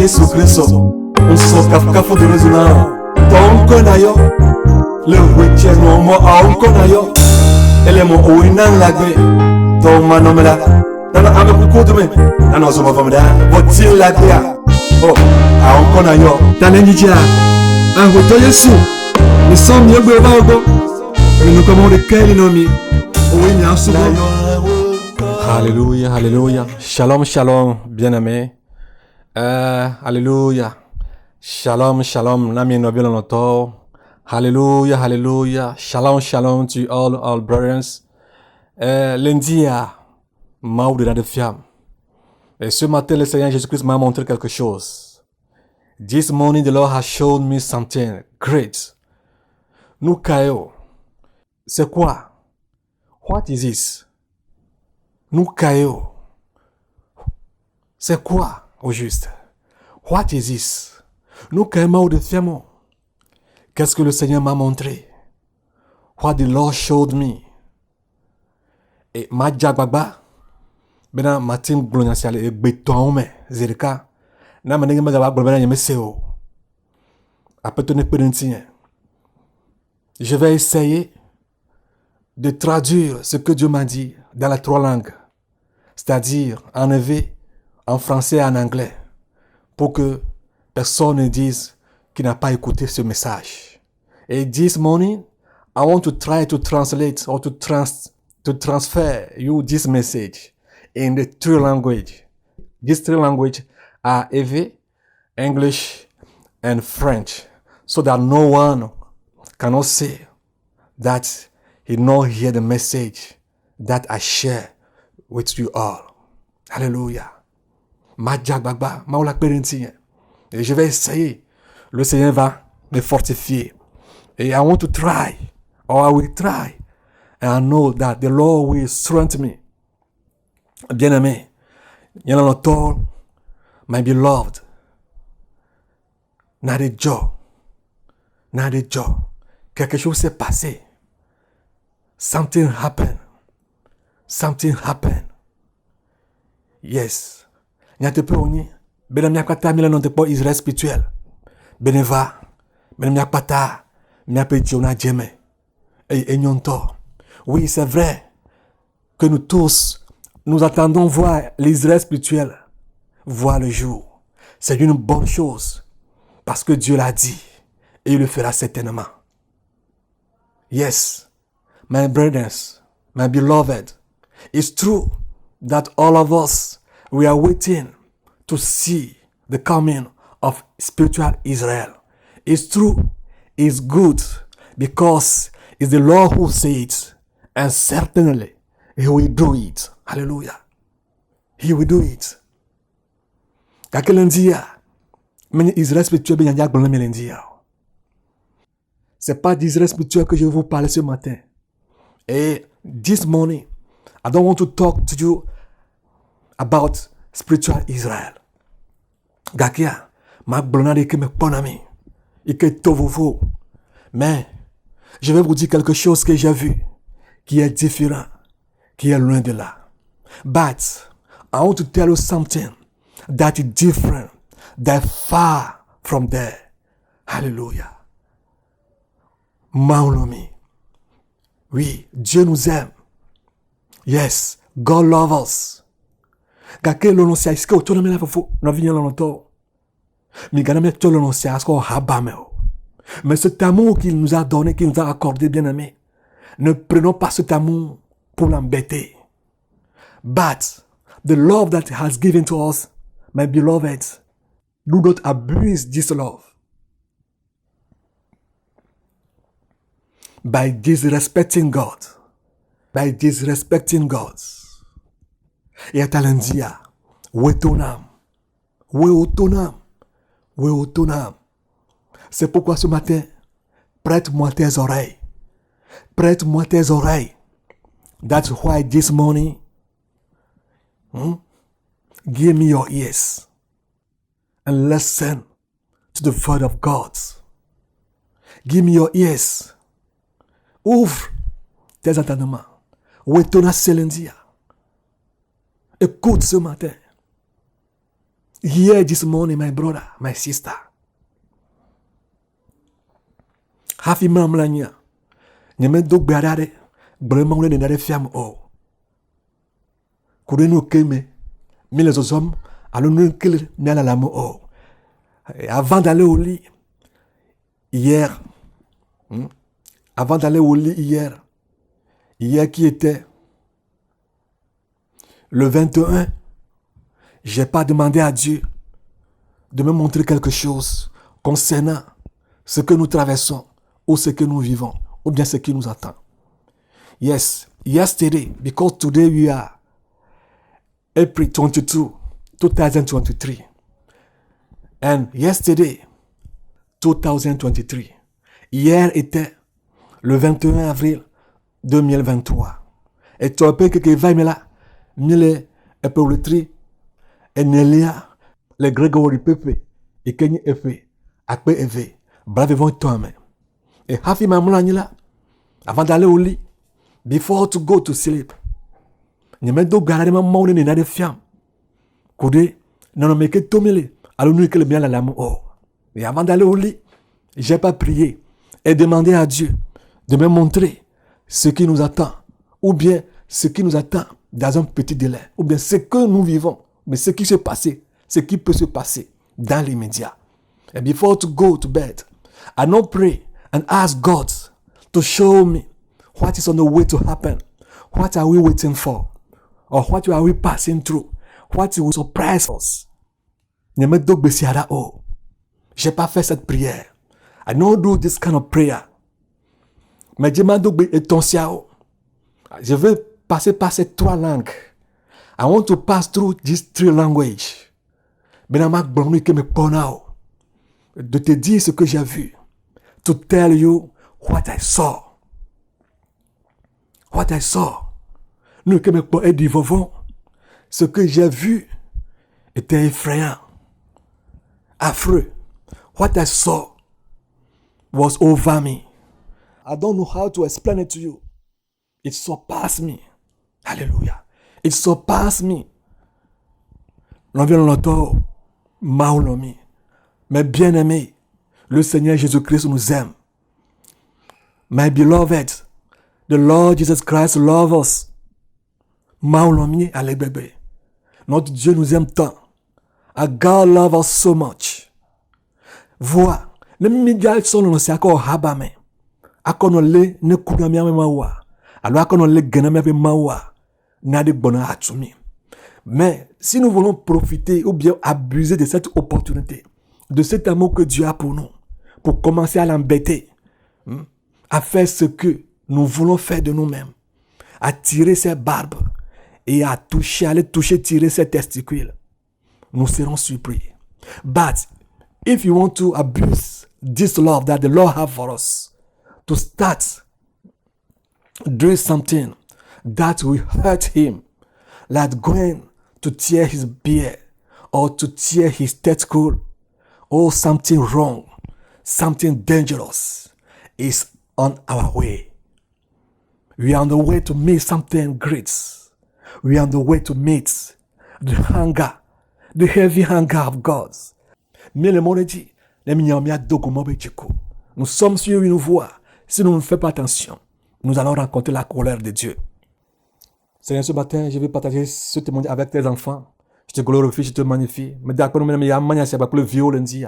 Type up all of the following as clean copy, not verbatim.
Yesu Kristo Unso kafu de rezuna Tonko na yo Le weche no mo aonko na yo Ele mo oinan lagbe Toma no mela Nana ame kukudume Nana ozo mavamda Votil lagbe ya Oh aonko na yo Tane njija Angoto Yesu Ni som yegbe bago Ni nukomo de keli no mi Owe nya subo Alléluia, alléluia. Shalom, shalom, bien-aimé. Alléluia. Shalom, shalom, nami nobel noto. Alléluia, alléluia. Shalom, shalom to all brothers. Lundi à Maudit de Fiam. Et ce matin, le Seigneur Jésus-Christ m'a montré quelque chose. This morning, the Lord has shown me something great. Nous caillons. C'est quoi? What is this? Nous caillons. C'est quoi au juste? What is this? Nous caillons de fiamment. Qu'est-ce que le Seigneur m'a montré? What the Lord showed me. Et ma jagbagba. Bena matin gloniasiale e beton me zerika. Na manenge magaba globana yemeseo. Apetone pedentien. Je vais essayer de traduire ce que Dieu m'a dit dans les trois langues, c'est-à-dire en EV, en français et en anglais, pour que personne ne dise qu'il n'a pas écouté ce message. Et this morning, I want to try to translate or to transfer you this message in the three language. These three language are EV, English, and French, so that no one cannot say that he not hear the message that I share with you all. Alléluia. Ma jagbagba, ma oula pérentie. Et je vais essayer. Le Seigneur va me fortifier. Et I want to try, or I will try. And I know that the Lord will strengthen me. Bien-aimé, y'en a l'auteur, my beloved. Not a joy. Not a joy. Quelque chose s'est passé. Something happened. Something happened. Yes. Nyate pe oni. Bena miakata mila non te po Israël spirituel. Beneva. Bena miakata. Miape Diona Djeme. Et nyonto. Oui, c'est vrai que nous tous, nous attendons voir l'Israël spirituel voir le jour. C'est une bonne chose. Parce que Dieu l'a dit. Et il le fera certainement. Yes. My brothers, my beloved, it's true that all of us, we are waiting to see the coming of spiritual Israel. It's true, it's good, because it's the Lord who says it, and certainly He will do it. Hallelujah. He will do it. C'est pas d'Israël spirituel que je vais vous parler ce matin. Et this morning, I don't want to talk to you about spiritual Israel. Gakia, ma blonade que me ponami, et que tovovo. Mais, je vais vous dire quelque chose que j'ai vu, qui est différent, qui est loin de là. But, I want to tell you something that is different, that far from there. Hallelujah. Maulomi. Oui, Dieu nous aime. Yes, God loves us. Kake l'onosia iske autonomi la fofo na vigne l'onoto. Mi gana me to l'onosia asko habameo. Mais cet amour qu'il nous a donné, qu'il nous a accordé, bien aimé, ne prenons pas cet amour pour l'embêter. But the love that he has given to us, my beloved, do not abuse this love by disrespecting God. By disrespecting God. Et talendia, wetonam. C'est pourquoi ce matin, prête-moi tes oreilles. Prête-moi tes oreilles. That's why this morning, give me your ears and listen to the word of God. Give me your ears. Ouvre tes entendements. Wetona selendia. Écoute ce matin. Here this morning, my brother, my sister. Hafi mamlanya. Nyame do gbarade. Brema wole nare fiam o. Kure no keme. Mais les hommes, allons nous qu'il n'y a la mort. Avant d'aller au lit, hier, hier qui était le 21, j'ai pas demandé à Dieu de me montrer quelque chose concernant ce que nous traversons, ou ce que nous vivons, ou bien ce qui nous attend. Yes, yesterday, because today we are April 22, 2023. And yesterday, 2023. Hier était le 21 avril 2023. Et tu as que va me là, mille et pour le tri, et Nelia, les Grégory Pepe, et Kenny Efe, Akpe Eve, brave vont toi-même. Et Hafi Mamoulan là, avant d'aller au lit, before to go to sleep, n'y a do garder ma maman ni na de fiam. Koudé, non mais que tomele, alors nous que le bien la lame oh. Et avant d'aller au lit, j'ai pas prié et demandé à Dieu de me montrer ce qui nous attend, ou bien ce qui nous attend dans un petit délai, ou bien ce que nous vivons, mais ce qui s'est passé, ce qui peut se passer dans l'immédiat. And before to go to bed, I now pray and ask God to show me what is on the way to happen. What are we waiting for? Or what are we passing through? What will surprise us? J'ai pas fait cette prière. I don't do this kind of prayer. Mais je veux passer par ces trois langues. I want to pass through these three languages. De te dire ce que j'ai vu. To tell you what I saw. What I saw. Nous que me ce que j'ai vu était effrayant, affreux. What I saw was over me. I don't know how to explain it to you. It surpassed me. Hallelujah. It surpassed me. L'environnement Maolomi. Mes bien-aimés, le Seigneur Jésus-Christ nous aime. My beloved, the Lord Jesus Christ loves us. Maolomi alebebe. Notre Dieu nous aime tant. A God loves us so much. Vois, ne migal son no se ako habame. Akono le ne kugami ame mawa. Alors akono le gename ame mawa. Nade bona atumi. Mais si nous voulons profiter ou bien abuser de cette opportunité, de cet amour que Dieu a pour nous, pour commencer à l'embêter, à faire ce que nous voulons faire de nous-mêmes, à tirer ses barbes et à toucher, aller toucher, tirer ses testicules, nous serons surpris. But if you want to abuse this love that the Lord has for us, to start doing something that will hurt him, like going to tear his beard or to tear his testicle, or something wrong, something dangerous is on our way. We are on the way to meet something great. We are on the way to meet the hunger, the heavy hunger of God. Mais le monde dit, nous sommes sur une voie. Si nous ne faisons pas attention, nous allons rencontrer la colère de Dieu. Seigneur, ce matin, je vais partager ce témoignage avec tes enfants. Je te glorifie, je te magnifie. Mais d'accord, nous avons le violence. I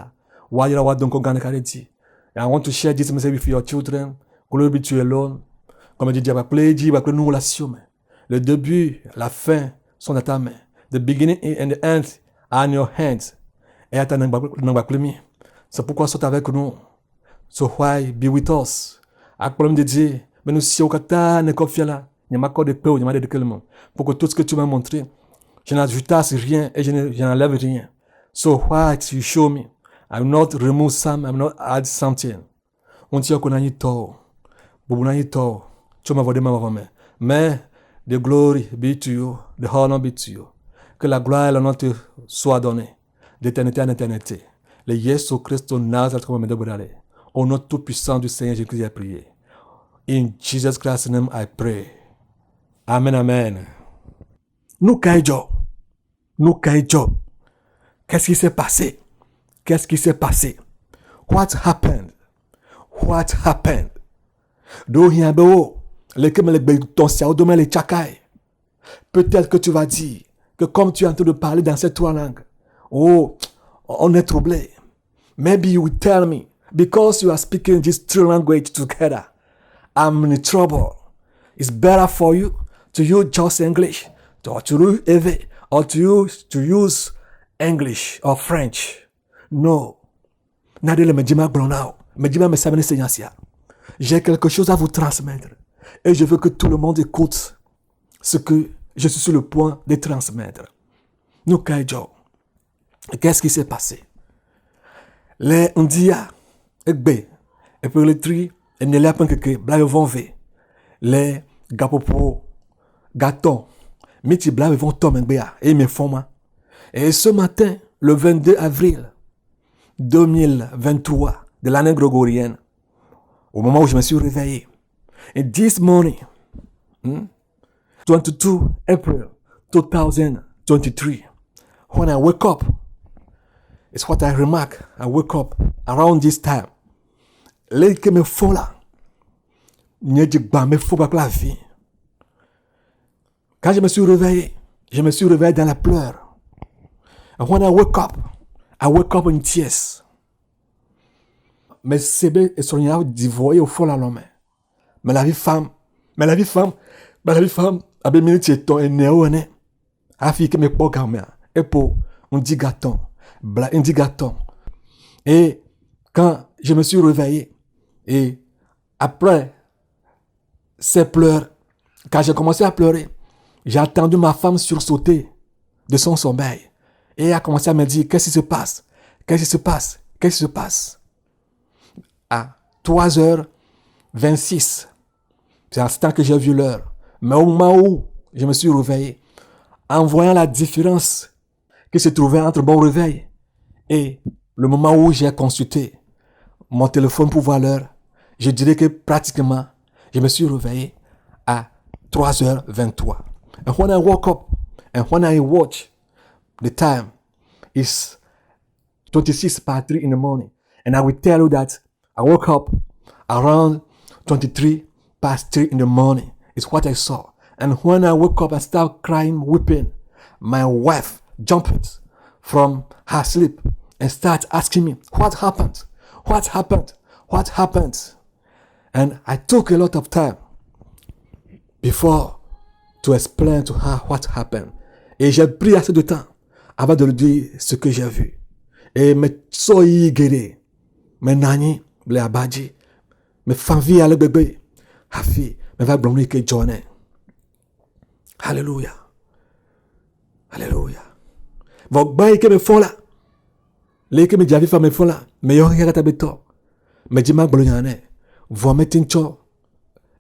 want to share this message with your children. Glory be to you alone. Comme je dis, nous le début, la fin sont dans ta main. The beginning and the end are in your hands. Et c'est pourquoi sois avec nous. So why be with us? Avec problème de Dieu, mais nous si au kata ne confie là. Il m'a accordé peu, il m'a dit pour que tout ce que tu m'as montré, je n'ajoute rien et je n'enlève rien. So why you show me? I will not remove some, I will not add something. On tient qu'on a eu tort. Boubou a eu tort. Tu m'as volé ma main. Mais the glory be to you, the honor be to you. Que la gloire et l'honneur te soient donnés d'éternité en éternité. Le Jésus Christ au Nazareth comme me déborder. Au nom tout puissant du Seigneur Jésus-Christ, j'ai prié. In Jesus Christ's name I pray. Amen, amen. Nous kaijo. Qu'est-ce qui s'est passé? Qu'est-ce qui s'est passé? What happened? What happened? Peut-être que tu vas dire que comme tu es en train de parler dans ces trois langues, oh, on est troublé. Maybe you will tell me, because you are speaking these three languages together, I'm in trouble. It's better for you to use just English, or to use English or French. No. J'ai quelque chose à vous transmettre. Et je veux que tout le monde écoute ce que je suis sur le point de transmettre. Nous, Kaijo, qu'est-ce qui s'est passé? Les India, et puis les tri, et ne l'a pas que blague vont ver. Les gapopo, gâtons, miti blague vont tomber et me font. Et ce matin, le 22 avril 2023 de l'année grégorienne, au moment où je me suis réveillé, et this morning, 22 April 2023, when I wake up, it's what I remark. I wake up around this time. Les qui me font là, me font pas la vie. Quand je me suis réveillé dans la pleure. And when I wake up in tears. Mais c'est et Sonia divorcé au fond la main. Mais la vie femme, avec minute et ton et néoné. A fille que me pas gamin. Et pour on dit gâton, on dit gâton. Et quand je me suis réveillé et après ces pleurs, quand j'ai commencé à pleurer, j'ai entendu ma femme sursauter de son sommeil et elle a commencé à me dire qu'est-ce qui se passe? Qu'est-ce qui se passe? Qu'est-ce qui se passe? À 3h26, c'est à ce temps que j'ai vu l'heure. Mais au moment où je me suis réveillé, en voyant la différence qui se trouvait entre mon réveil et le moment où j'ai consulté mon téléphone pour voir l'heure, je dirais que pratiquement, je me suis réveillé à 3h23. And when I woke up and when I watch the time, it's 26 past 3 in the morning. And I will tell you that I woke up around 23 past 3 in the morning. It's what I saw. And when I woke up and started crying, weeping, my wife jumped from her sleep and started asking me, what happened? What happened? What happened? And I took a lot of time before to explain to her what happened. Et j'ai pris assez de temps avant de lui dire ce que j'ai vu. Et me soyi guéri, me nani, ble abadji, me fanvi à le bébé, hafi, me va blommer que journée. Alléluia. Alléluia. Vos bails que me font là, les que me diavi fa me font là, me yon rien à beto, me dit ma blonyane, vous mettez une chose,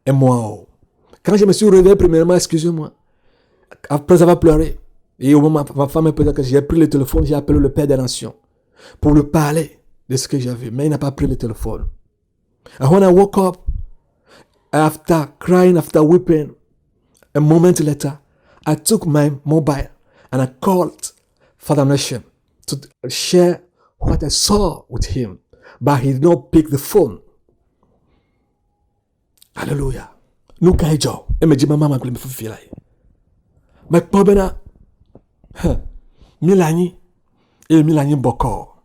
et moi, quand je me suis réveillé, premièrement, excusez-moi, après avoir pleuré, et au moment où ma femme me posait que j'ai pris le téléphone, j'ai appelé le Père des Nations pour lui parler de ce que j'ai vu, mais il n'a pas pris le téléphone. And when I woke up, after crying, after weeping, a moment later, I took my mobile and I called Father Nation to share what I saw with him, but he did not pick the phone. Hallelujah. Nous kaijo, et me dit maman m'a me fait là. Mais probena, Milani et Milani Bokor.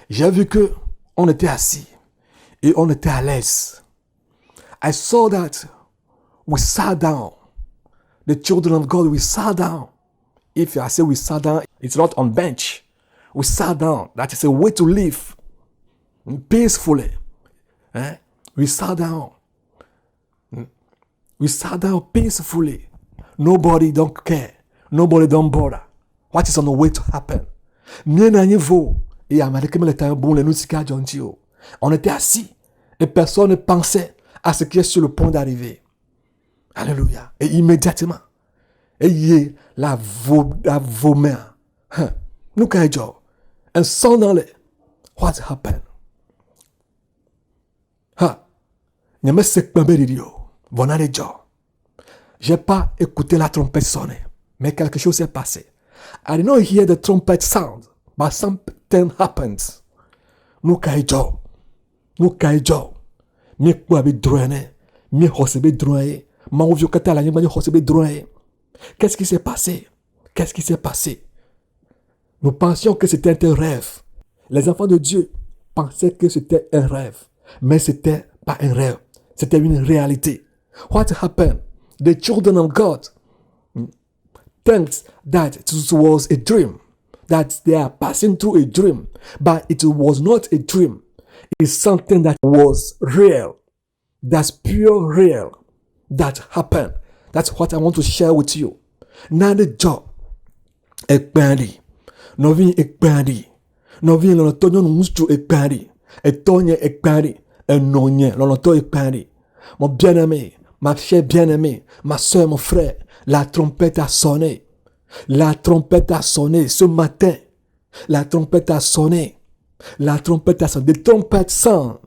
J'ai vu que on était assis et on était à l'aise. I saw that we sat down. The children of God, we sat down. If I say we sat down, it's not on bench. We sat down. That is a way to live peacefully. We sat down. We sat down peacefully. Nobody don't care. Nobody don't bother. What is on the way to happen? On était assis et personne ne pensait à ce qui est sur le point d'arriver. Alléluia. Et immédiatement, ayez la vomée. Nous kaijo. Un sang dans les. What happened? Nyame sekpembe didio. Vonare jo. J'ai pas écouté la trompette sonner, mais quelque chose s'est passé. I did not hear the trumpet sound, but something happens. Nous kaijo. Mi kwa bi droné. Mi hosebe droné. Ma ouvio katala ni mani hosebe droné. Qu'est-ce qui s'est passé? Nous pensions que c'était un rêve. Les enfants de Dieu pensaient que c'était un rêve. Mais c'était pas un rêve. C'était une réalité. What happened? The children of God thinks that it was a dream. That they are passing through a dream. But it was not a dream. It's something that was real. That's pure real. That happened. That's what I want to share with you. Now the job. Expandi. Novi expandi. Novi l'otonyo mustu expandi. Etonye expandi. Enonye l'onoto expandi. Mon bien-aimé, ma chère bien-aimée, ma soeur, mon frère, la trompette a sonné. La trompette a sonné ce matin. La trompette a sonné. The trumpet sound.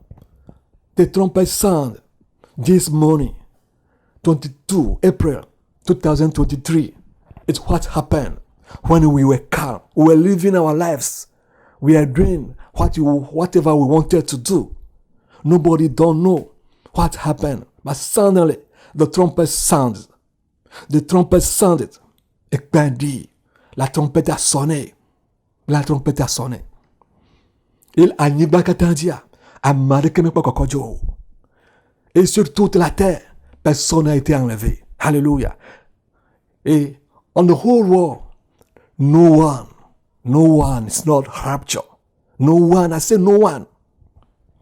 The trumpet sound. This morning, 22 April 2023. It's what happened when we were calm. We were living our lives. We are doing whatever we wanted to do. Nobody don't know what happened. But suddenly, the trumpet sounded. The trumpet sounded. Expandi. La trompette a sonné. Il a nibakatandia. A marqué kokojo. Et sur toute la terre, personne n'a été enlevé. Alléluia. Et on the whole world, no one is not raptured. No one, I say no one.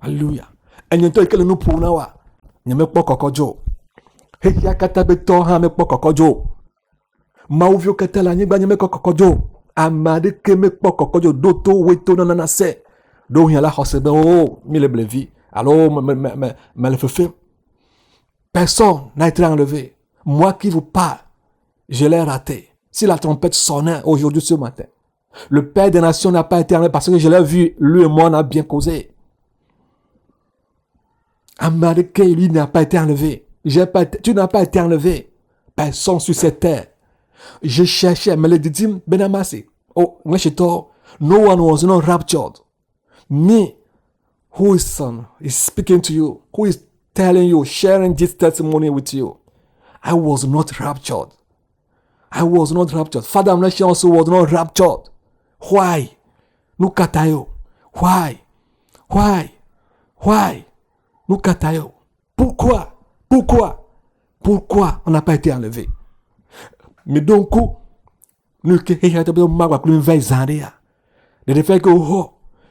Alléluia. Et nous que nous pour nous. Nous me kokojo. He yakata beto ha me kokojo. Mauvio katala nyigba nyeme kokojo. Amade ke me kokojo doto weto nanana se. Do yala hosebe oh mi le blevi. Alors me le fait. Personne n'a été enlevé. Moi qui vous parle, je l'ai raté. Si la trompette sonnait aujourd'hui ce matin, le Père des Nations n'a pas été enlevé parce que je l'ai vu, lui et moi on a bien causé. Américain, lui n'a pas été enlevé. Tu n'as pas été enlevé. Personne sur cette terre. Je cherchais, mais le didim benamasi. Oh, no one was not raptured. Me, who is speaking to you, who is telling you, sharing this testimony with you. I was not raptured. Father Amnesia also was not raptured. Why? Nukatayo. Why? Nukatayo. Pourquoi on n'a pas été enlevé? Mais donc, nous que magwa plus veille zandia. De fait que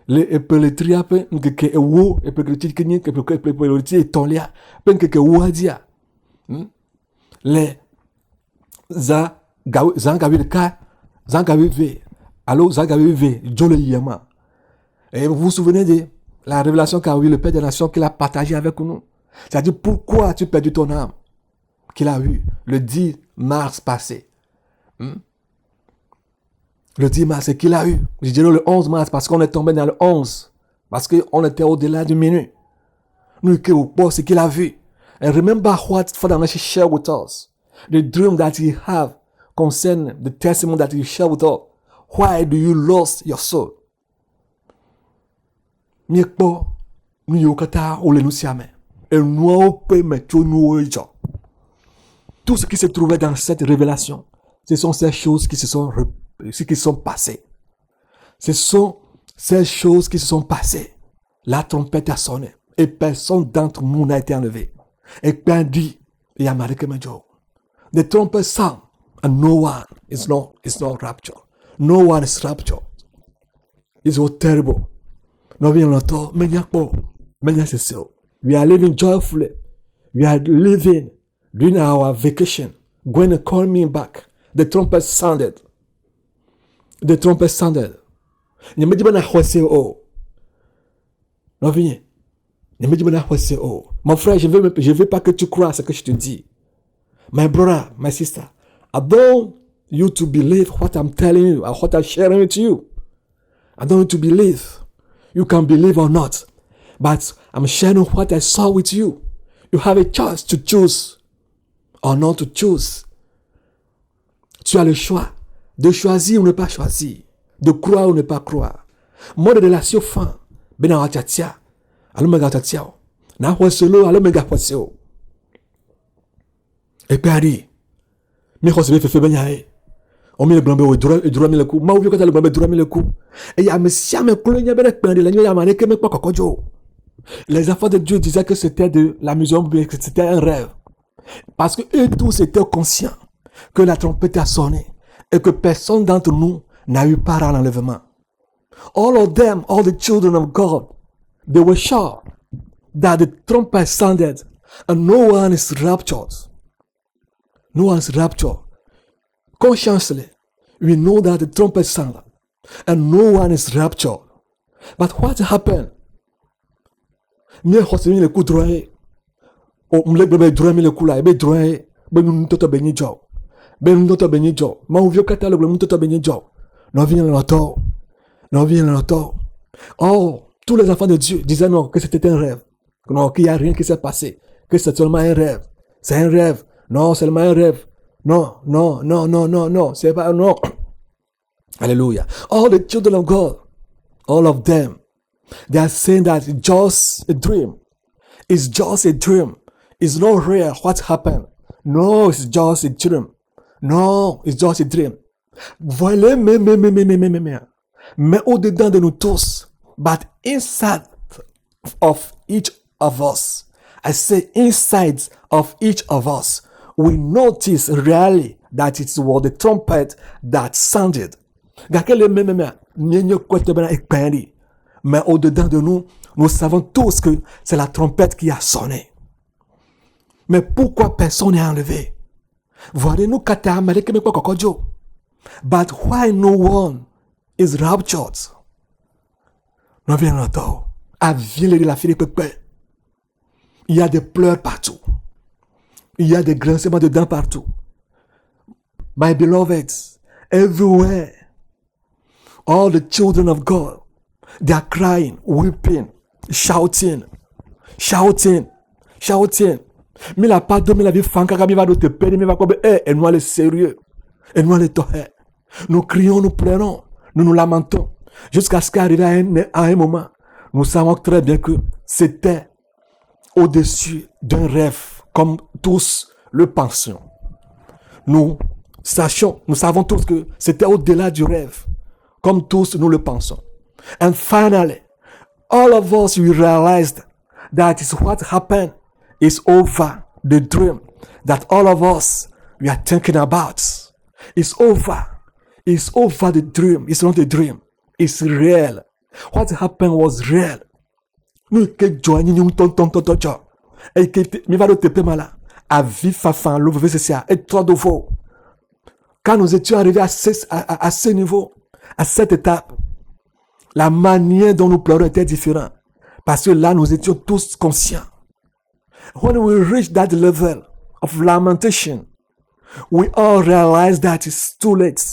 le epeletria pe nke ewo epekritik kenye ke epeleti etolia pe nke wadia le zangavive allo zangavive jole yema. Et vous vous souvenez de la révélation qu'a eu le Père des Nations qu'il a partagé avec nous. C'est-à-dire pourquoi tu perds ton âme qu'il a eu le 10 mars passé. Le 10 mars, c'est qu'il a eu. Je dirais le 11 mars parce qu'on est tombé dans le 11. Parce qu'on était au-delà du minute. Nous, c'est qu'il a vu. And remember what Father Nashi shared with us. The dream that he have concerning the testimony that he shared with us. Why do you lose your soul? Miekpo, nous yokata ou le nous siame. Et nous peut mettre nous tout ce qui se trouvait dans cette révélation, ce sont ces choses qui sont passées. Ce sont ces choses qui se sont passées. La trompette a sonné et personne d'entre nous n'a été enlevé. Et bien dit, il y a marqué Majo. The trumpet sound and no one is not raptured. No one is raptured. It's so terrible. We are living joyfully. We are living during our vacation. Going to call me back. The trumpet sounded. Mon frère, je veux pas que tu crois ce que je te dis. My brother, my sister, I don't you to believe what I'm telling you or what I'm sharing with you. I don't want you to believe. You can believe or not. But I'm sharing what I saw with you. You have a choice to choose or not to choose. Tu as le choix de choisir ou ne pas choisir. de croire ou ne pas croire. Mode de relation fin. Ben na wachatia. Alo mega wachatia. Na hweselo alo mega hweselo. Et puis Harry. Mais quand c'est fait ben on met le glambe au droit le coup. Ma ouvre quand le glambe droit le coup. Et y a monsieur me colonia ben pendre la nuit ya mané que me pas kokojo. Les enfants de Dieu disaient que c'était de la maison, que c'était un rêve. Parce que eux tous étaient conscients que la trompette a sonné et que personne d'entre nous n'a eu part à l'enlèvement. All of them, all the children of God, they were sure that the trumpet sounded and no one is raptured. No one is raptured. Consciously, we know that the trumpet sounded and no one is raptured. But what happened? Mie xɔsemi le ku droit ye o mlegbe be droit mi le ku la be droit ye be nutɔtɔ be nyi dzɔ be nutɔtɔ be nyi dzɔ mawuviwo katã le gblɔ nutɔtɔ be nyi dzɔ nɔvi lɔtɔ oh tous les enfants de Dieu disaient non que c'était un rêve non qu'il y a rien qui s'est passé que c'est seulement un rêve non seulement un rêve non c'est pas non Hallelujah. All the children of God, all of them, they are saying that it's just a dream. It's just a dream. It's not real what happened. No, it's just a dream. No, it's just a dream. Voilà, mais au-dedans de nous tous, but inside of each of us, I say inside of each of us, we notice really that it was the trumpet that sounded. Mais au-dedans de nous, nous savons tous que c'est la trompette qui a sonné. Mais pourquoi personne n'est enlevé? Voyez-nous but why no one is raptured? Il y a des pleurs partout. Il y a des grincements de dents partout. My beloved, everywhere, all the children of God, they are crying, weeping, shouting. Mais la part de la vie fanka mi va de te perdre, mi va comme et nous allons sérieux. Et nous allons toher. Nous crions, nous pleurons, nous nous lamentons. Jusqu'à ce qu'arrive à un moment, nous savons très bien que c'était au-dessus d'un rêve, comme tous le pensions. Nous savons tous que c'était au-delà du rêve, comme tous nous le pensons. And finally, all of us, we realized that is what happened is over the dream that all of us, we are thinking about. It's over. It's over the dream. It's not a dream. It's real. What happened was real. Nous que joignons nous ton. Et que mi va te mala. À vivre fafan l'ouvre c'est ça. Et toi de vous. Quand nous étions arrivés à ce niveau, à cette étape, la manière dont nous pleurons était différente. Parce que là, nous étions tous conscients. When we reach that level of lamentation, we all realize that it's too late.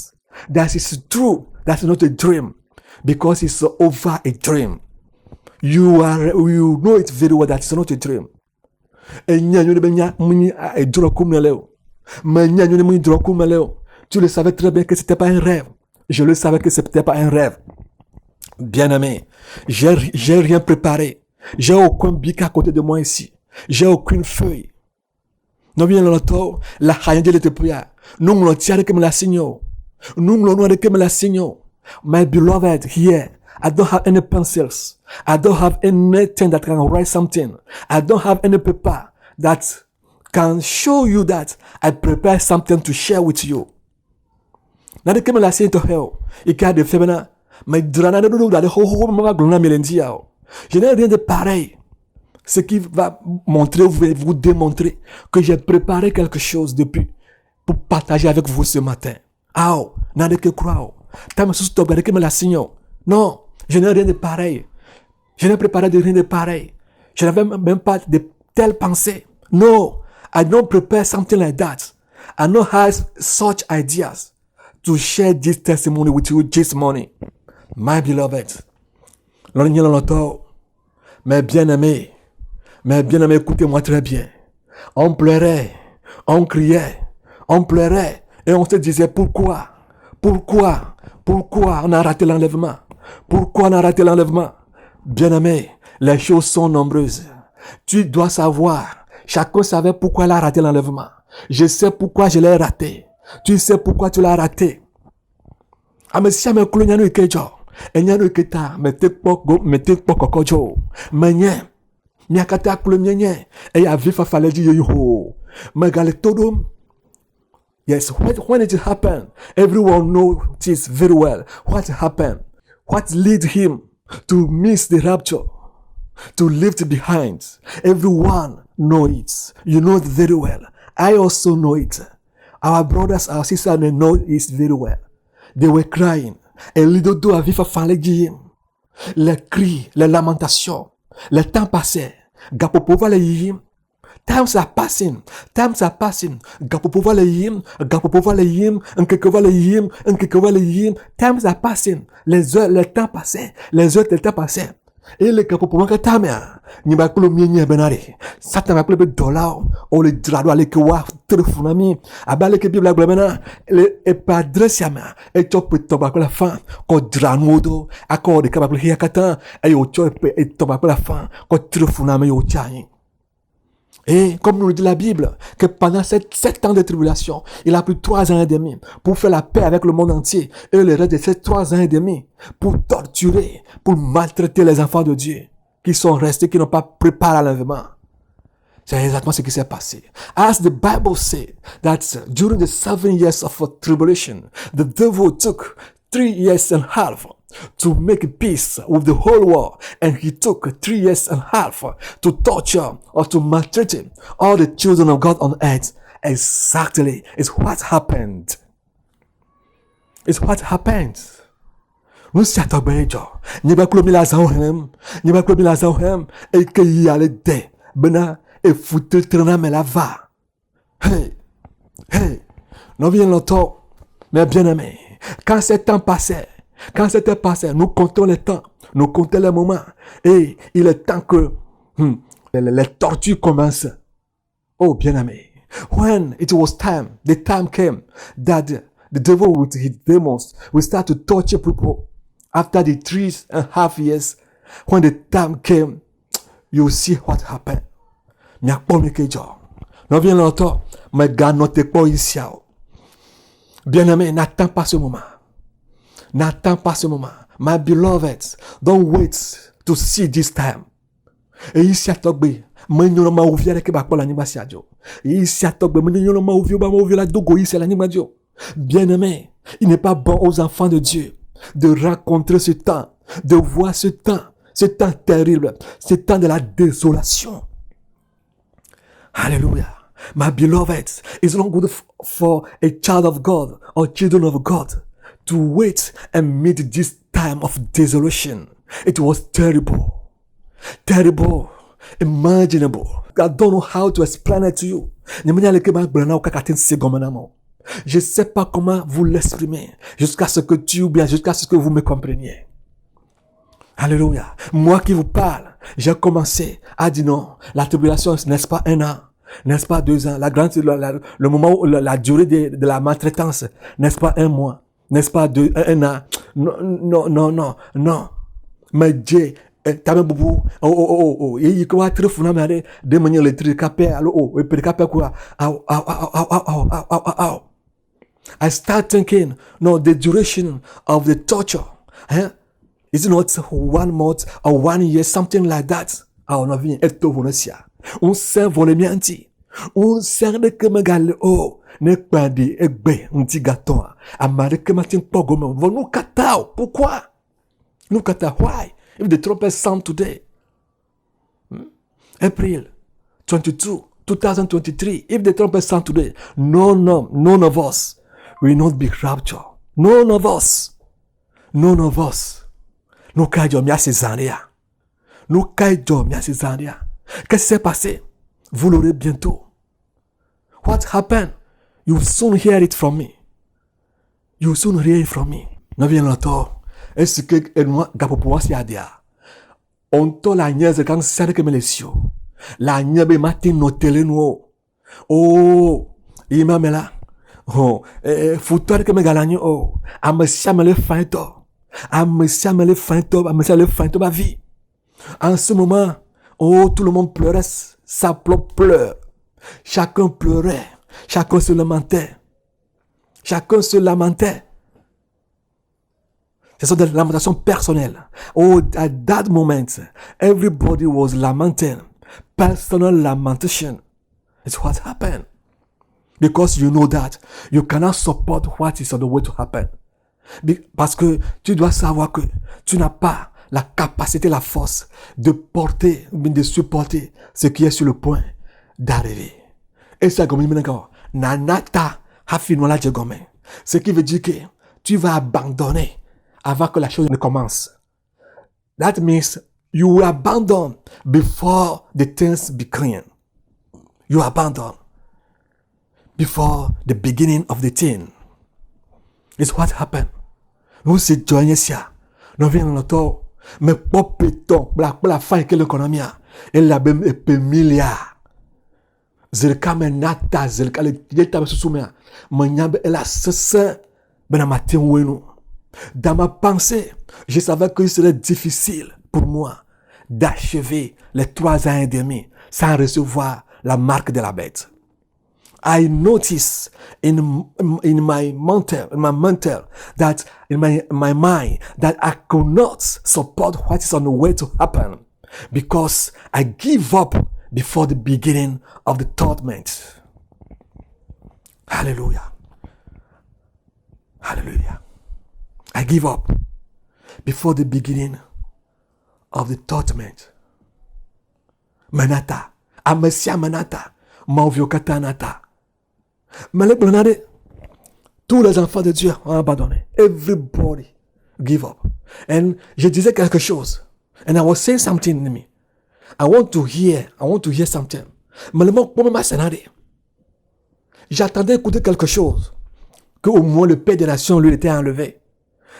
That it's true. That's not a dream. Because it's over a dream. You know it very well that it's not a dream. Tu le savais très bien que c'était pas un rêve. Je le savais que c'était pas un rêve. Bien-aimé, j'ai rien préparé. J'ai aucun bic à côté de moi ici. J'ai aucune feuille. Non bien l'auto, la haine de l'Éthiopia. Nous l'on tient que me la signaux. Nous l'on que me la signaux. My beloved, here, I don't have any pencils. I don't have anything that can write something. I don't have any paper that can show you that I prepare something to share with you. Nade que me la signaux to hell. Il y a des féminins. Mais drana de nous d'aller je n'ai rien de pareil. Ce qui va montrer, vous démontrer que j'ai préparé quelque chose depuis pour partager avec vous ce matin. N'allez que croire. Non, je n'ai rien de pareil. Je n'ai préparé de rien de pareil. Je n'avais même pas de telles pensées. No, I don't prepare something like that. I don't have such ideas to share this testimony with you this morning. My beloved, mes bien-aimés, écoutez-moi très bien. On pleurait, on criait, on pleurait, et on se disait pourquoi Pourquoi on a raté l'enlèvement? Pourquoi on a raté l'enlèvement? Bien-aimé, les choses sont nombreuses. Tu dois savoir. Chacun savait pourquoi il a raté l'enlèvement. Je sais pourquoi je l'ai raté. Tu sais pourquoi tu l'as raté. Amesia me kulu nyanu ikejo. Enyanu iketa mete kokojo. Menye. Miakata kulu menye. Eya vifa faleji yo. Megale todum. Yes, when it happened, everyone noticed very well what happened. What led him to miss the rapture, to leave behind. Everyone knows it. You know it very well. I also know it. Our brothers, our sisters, they know it very well. They were crying. Et l'idodo avait fallu dire. Les cris, les lamentations. Le temps passait. Gapopova le yim. Times are passing. Times are passing. Gapopova le yim. Gapopova le yim. Nkekova le yim. Nkekova le yim. Times are passing. Les heures, le temps passait. Les heures, le temps passait. Et le gapopova que ta mère. Ni ba kulo mienye benare. Satan ba kulo be dollar. O le drado ale ke wa telefonami. Abale ke bibla globena. Le e padre siama. E chop to ba la fin. Ko dranodo. Ako de kabaklo hiakata. E o chop e to ba la fin. Ko telefonami o chani. Et comme nous le dit la Bible, que pendant 7 ans de tribulation, il a pris 3 ans et demi pour faire la paix avec le monde entier. Et le reste de ces 3 ans et demi pour torturer, pour maltraiter les enfants de Dieu qui sont restés, qui n'ont pas préparé l'enlèvement. C'est exactement ce qui s'est passé. As the Bible says that during the 7 years of tribulation, the devil took 3 years and a half to make peace with the whole world, and he took 3 years and a half to torture or to maltreat all the children of God on earth. Exactly, it's what happened. It's what happened. Nous sommes à Béjo. Nous sommes à Zaohem. Nous sommes à Zaohem. Et qu'il y a les dés. Bena et foutu le train mais la va. Hey. Nous venons longtemps. Mais bien aimé. Quand ce temps passait. Quand c'était passé, nous comptons les temps, nous comptons les moments. Et il est temps que les tortures commencent. Oh, bien-aimé. When it was time, the time came that the devil with his demons will start to torture people. After the 3.5 years, when the time came, you see what happened. Nous venons longtemps, mais gardons pas ici. Bien-aimé, n'attends pas ce moment. N'attends pas ce moment. My beloved, don't wait to see this time. Et ici à Togbe, maintenant ma ouvrier avec bakpo la nima siadio. Et ici à Togbe, maintenant ma ouvrier la dogo ici la nima dio. Bien-aimé, il n'est pas bon aux enfants de Dieu de rencontrer ce temps, de voir ce temps terrible, ce temps de la désolation. Hallelujah. My beloved, it's not good for a child of God or children of God to wait and meet this time of desolation. It was terrible, imaginable. I don't know how to explain it to you. Je ne sais pas comment vous l'exprimer jusqu'à ce que jusqu'à ce que vous me compreniez. Alléluia. Moi qui vous parle, j'ai commencé à dire non, la tribulation, n'est-ce pas 1 an? N'est-ce pas 2 ans? Le moment où la durée de la maltraitance, n'est-ce pas 1 mois? N'est-ce pas 1 an? Non. Mais Dieu, t'as même boubou. Oh. Il y a très fondamental de manière le tricapé, alors, et tricapé quoi? I start thinking, no, the duration of the torture, is it not 1 month or 1 year, something like that? On a vu être vonosia. On s'est volé mianti. On s'est de que me gale, ne pas dit, egbe, un petit gâteau. Amare que matin pogome. Nous katao. Pourquoi? Nous katao. Why? If the trumpet sound today, April 22, 2023, if the trumpet sound today, none of us will not be raptured. None of us. Nous caillons bien ces années. Qu'est-ce qui s'est passé? Vous l'aurez bientôt. What happened? You will soon hear it from me. Nous venons longtemps. Est-ce que nous gapopoa si adia? On to la niaise quand c'est que me les la niabe matin no tele no. Oh, imamela. Oh, foutoir que me gagne, oh, amesia me le finto. Amesia me le finto, amesia le finto ma vie. En ce moment, oh, tout le monde pleurait, ça pleure. Chacun pleurait, chacun se lamentait. Chacun se lamentait. Ce sont des lamentations personnelles. Oh, at that moment, everybody was lamenting. Personal lamentation. It's what happened. Because you know that you cannot support what is on the way to happen. Parce que tu dois savoir que tu n'as pas la capacité, la force de porter, de supporter ce qui est sur le point d'arriver. Et c'est comme il encore. Nanata hafinola jegome. Ce qui veut dire que tu vas abandonner avant que la chose ne commence. That means you will abandon before the things begin. You abandon before the beginning of the thing. It's what happened. Nous c'est joigner ça. Nous venons le temps. Mais pas péton. La fin que l'économie a. Elle a même épée milliard. Zelka me nata. Zelka le tabe sous soumia. Manyab elle a cessé. Ben matin ouenu. Dans ma pensée, je savais qu'il serait difficile pour moi d'achever les 3 ans et demi sans recevoir la marque de la bête. I noticed in my mental that in my mind that I could not support what is on the way to happen because I give up before the beginning of the torment. Hallelujah. Hallelujah. I give up before the beginning of the torment. Manata. Amesia manata. Mauviokata nata. Tous les enfants de Dieu ont abandonné. Everybody give up. And je disais quelque chose. And I was saying something to me. I want to hear something. Mais le mot pour ma scénario. J'attendais écouter quelque chose. Que au moins le Père des Nations lui était enlevé.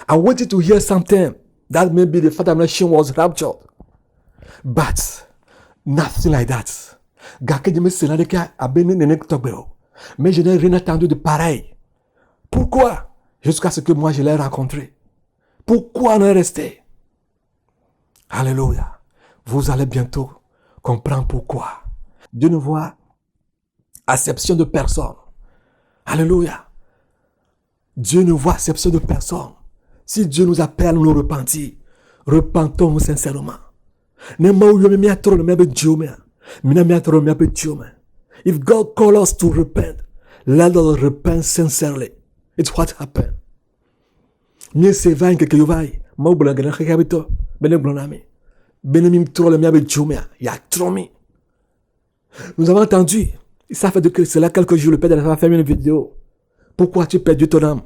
I wanted to hear something that maybe the Father of the Nation was raptured. But nothing like that. Mais je n'ai rien attendu de pareil. Pourquoi? Jusqu'à ce que moi je l'ai rencontré. Pourquoi on est resté? Alléluia. Vous allez bientôt comprendre pourquoi. Dieu ne voit acception de personne. Alléluia. Dieu ne voit acception de personne. Si Dieu nous appelle à nous repentir, repentons-nous sincèrement. If God calls us to repent, let us repent sincerely. It's what happened. Nous avons entendu, ça fait de cela quelques jours, le Père de la fait une vidéo. Pourquoi tu perds ton âme?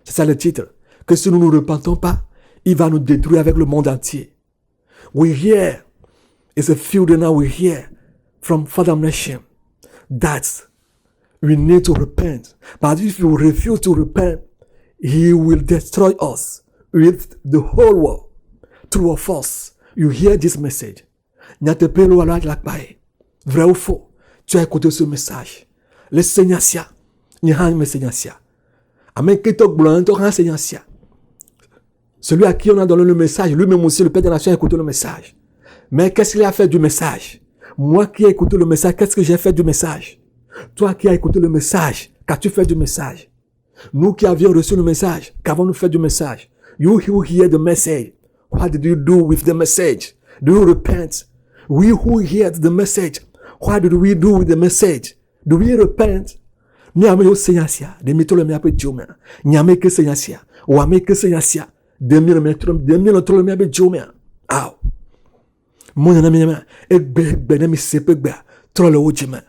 C'est ça le titre. Que si nous ne nous repentons pas, il va nous détruire avec le monde entier. We hear, it's a few days now we hear from Father Nation that we need to repent. But if you refuse to repent, He will destroy us with the whole world. True or false, you hear this message. Vrai ou faux, tu as écouté ce message. Le Seigneur sia, ni han me Seigneur sia. Amen kitok blanc to han Seigneur sia. Celui à qui on a donné le message, lui-même aussi, le Père des Nations a écouté le message. Mais qu'est-ce qu'il a fait du message? Moi qui ai écouté le message, qu'est-ce que j'ai fait du message? Toi qui as écouté le message, qu'as-tu fait du message? Nous qui avions reçu le message, qu'avons-nous fait du message? You who hear the message, what did you do with the message? Do you repent? We who heard the message, what did we do with the message? Do we repent? Nyame yo Seigneur sia, de mito le miape Dieu. Nyame que Seigneur sia, ou ame que Seigneur sia. Demi notre le miabe Dieu. Aw. Mon ami, benemi sepegba, trop le ojima.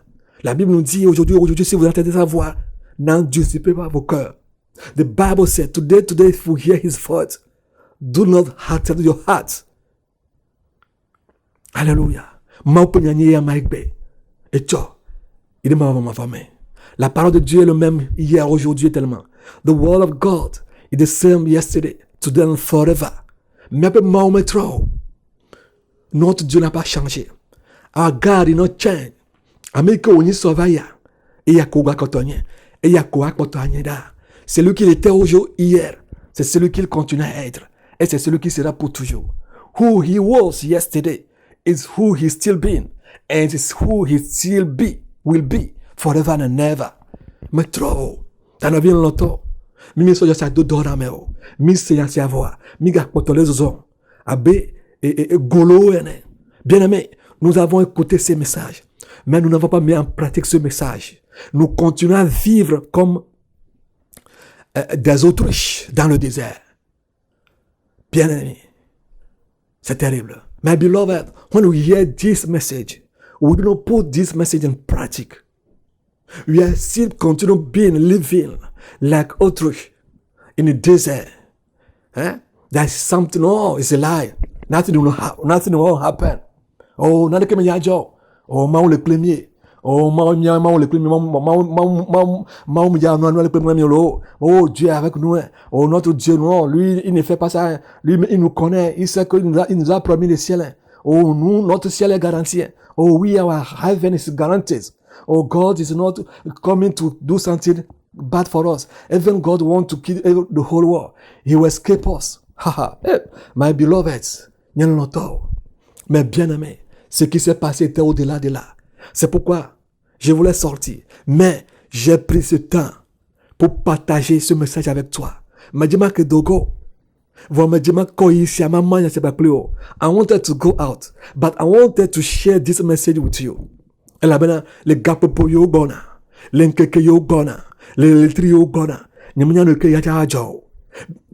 La Bible nous dit aujourd'hui, si vous entendez sa voix, n'endurcissez pas vos cœurs. The Bible said, today, if you hear His voice, do not harden your heart. Alléluia. Maupenyanye ya maigbe. Et toi, il est ma famille. La parole de Dieu est le même hier, aujourd'hui tellement. The word of God is the same yesterday, today and forever. Mais peu trop. Notre Dieu n'a pas changé. Our God did not change. Amérique on y sauva ya. Et ya koga kotonye. Et Yakoa Kotanyeda. C'est lui qu'il était aujourd'hui, hier. C'est celui qu'il continue à être. Et c'est celui qui sera pour toujours. Who he was yesterday is who he still been. And is who he still will be forever and ever. Me trovo. T'en as vu longtemps. Mi so yasa do dora meo. Mi se yasa voix. Mi ga potole zon. Abe et golo ene. Bien-aimés, nous avons écouté ces messages. Mais nous n'avons pas mis en pratique ce message. Nous continuons à vivre comme des autruches dans le désert. Bien-aimés, c'est terrible. My beloved, when we hear this message, we do not put this message in practice. We are still continue living like autruche in the desert. That's something, it's a lie. Nothing will happen. Oh, nothing can be job. Oh, ma le premier. Oh, ma le premier. Oh, Dieu est avec nous. Oh, notre Dieu, non. Lui, il ne fait pas ça. Lui, il nous connaît. Il sait qu'il nous a promis le ciel. Oh, nous, notre ciel est garanti. Oh, our heaven is guaranteed. Oh, God is not coming to do something bad for us. Even God wants to kill the whole world. He will escape us. My beloveds, mes bien-aimés, ce qui s'est passé était au-delà de là. C'est pourquoi je voulais sortir. Mais j'ai pris ce temps pour partager ce message avec toi. I wanted to go out, but I wanted to share this message with you. Et là, maintenant, les gars pour yo bona, les nkeke yo bona, les trio bona, nyamanya no ke yacha jo.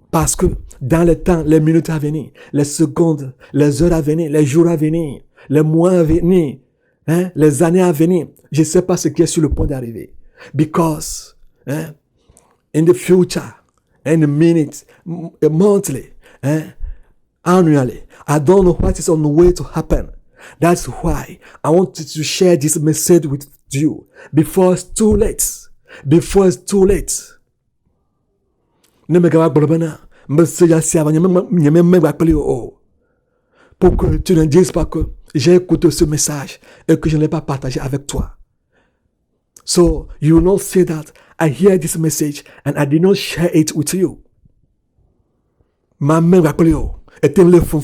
Parce que dans le temps, les minutes à venir, les secondes, les heures à venir, les jours à venir, les mois à venir, les années à venir, je ne sais pas ce qui est sur le point d'arriver. Because in the future, in a minute, monthly, annually, I don't know what is on the way to happen. That's why I wanted to share this message with you before it's too late. Before it's too late. Pour que tu ne dises pas que j'ai écouté ce message et que je ne l'ai pas partagé avec toi. So you will not say that I hear this message and I did not share it with you. Ma mère était le fond.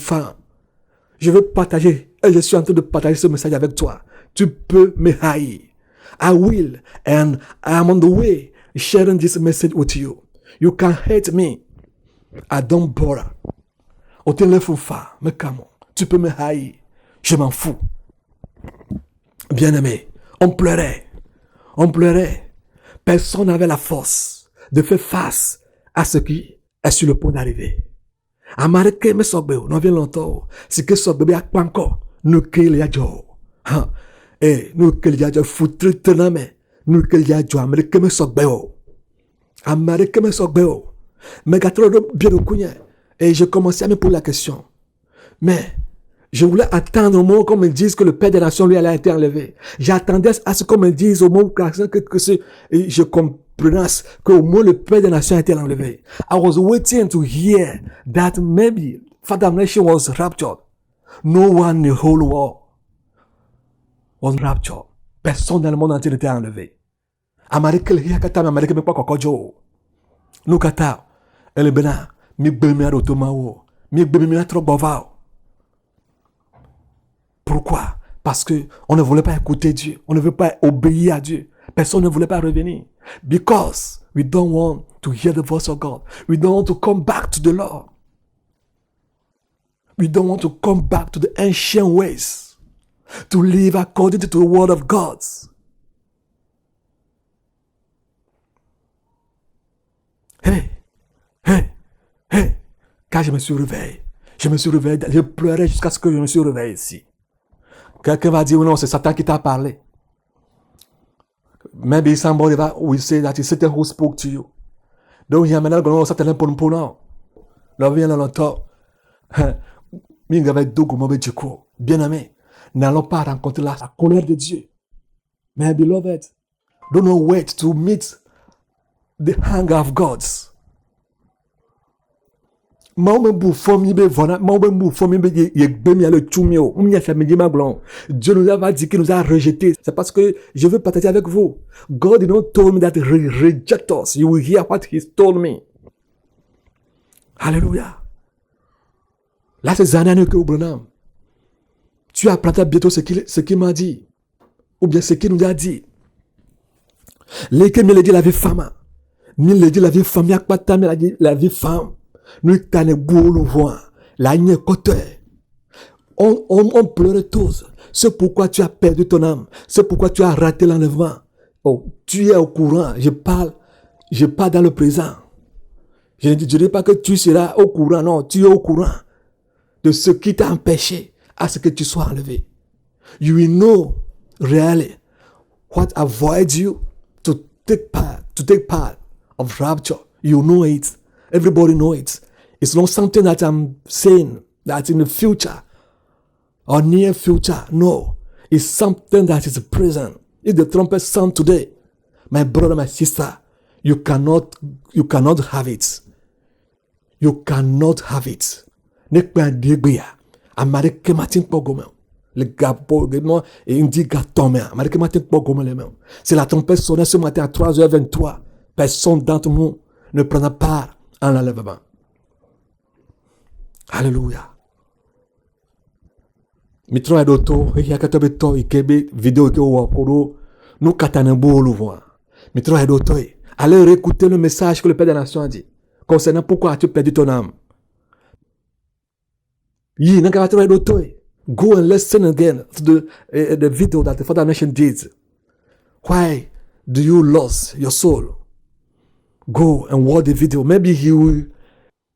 Je veux partager et je suis en train de partager ce message avec toi. Tu peux me haïr. I will and I am on the way sharing this message with you. You can hate me. I don't bother. Au téléphone, mais comment? Tu peux me haïr. Je m'en fous. Bien-aimé, on pleurait. On pleurait. Personne n'avait la force de faire face à ce qui est sur le point d'arriver. Amareke me sogbeo, non vient longtemps. C'est que sogbeo a pas encore. Nous que les adjo. Nous que les adjo foutre tename. Nous que les adjo amareke me sogbeo. Amareke me sogbeo. Mais gâteau bien au cognac. Et je commençais à me poser la question. Mais je voulais attendre au moment qu'on me dise que le Père des Nations lui allait être enlevé. J'attendais à ce qu'on me dise au moment et je comprenais qu'au moins le Père des Nations a été enlevé. I was waiting to hear that maybe Father Nation was raptured. No one in the whole world was raptured. Personne dans le monde entier n'était enlevé. Amérique, il y a qu'à Amérique, mais pas Kokojo. Nous kata, elle est bena, mi bemi à l'automao, mi bemi à trop bovao. Pourquoi? Parce que on ne voulait pas écouter Dieu, on ne veut pas obéir à Dieu. Personne ne voulait pas revenir. Because we don't want to hear the voice of God. We don't want to come back to the Lord. We don't want to come back to the ancient ways. To live according to the word of God. Quand je me suis réveillé, je pleurais jusqu'à ce que je me suis réveillé ici. Quelqu'un va dire, non, c'est Satan qui t'a parlé. Maybe somebody will say that it's Satan who spoke to you. Donc, il y a maintenant que Satan est pour nous. Là, vient longtemps. Bien aimé, n'allons pas rencontrer la colère de Dieu. My beloved, do not wait to meet the anger of God. Dieu nous a pas dit qu'il nous a rejetés. C'est parce que je veux partager avec vous. God did not told me that he reject us. You will hear what he told me. Alléluia. Là, c'est Zanani que Branham. Tu apprendras bientôt ce qu'il m'a dit. Ou bien ce qu'il nous a dit. Lesquels me l'a dit la vie femme. Me l'a dit la vie femme. Y'a pas ta la vie femme. Nous t'en est beau le voir. La nye côté. On pleure tous. C'est pourquoi tu as perdu ton âme. C'est pourquoi tu as raté l'enlèvement. Oh, tu es au courant. Je parle dans le présent. Je ne dis pas que tu seras au courant. Non, tu es au courant de ce qui t'a empêché à ce que tu sois enlevé. You will know really what avoids you to take part of rapture. You know it. Everybody know it. It's not something that I'm saying that in the future or near future. No. It's something that is present. If the trumpet sound today, my brother, my sister, you cannot have it. You cannot have it. C'est la trompette sonnait ce matin à 3h23. Personne d'entre nous ne prendra part en l'enlèvement. Alléluia. Mitro edoto, yakatobeto, ikebe, vidéo ke wakoro, nous katanebo le voir. Mitro edoto, allez réécouter le message que le Père des Nations a dit concernant pourquoi as-tu perdu ton âme. Go and listen again to the video that the Father Nation did. Why do you lose your soul? Go and watch the video. Maybe he will.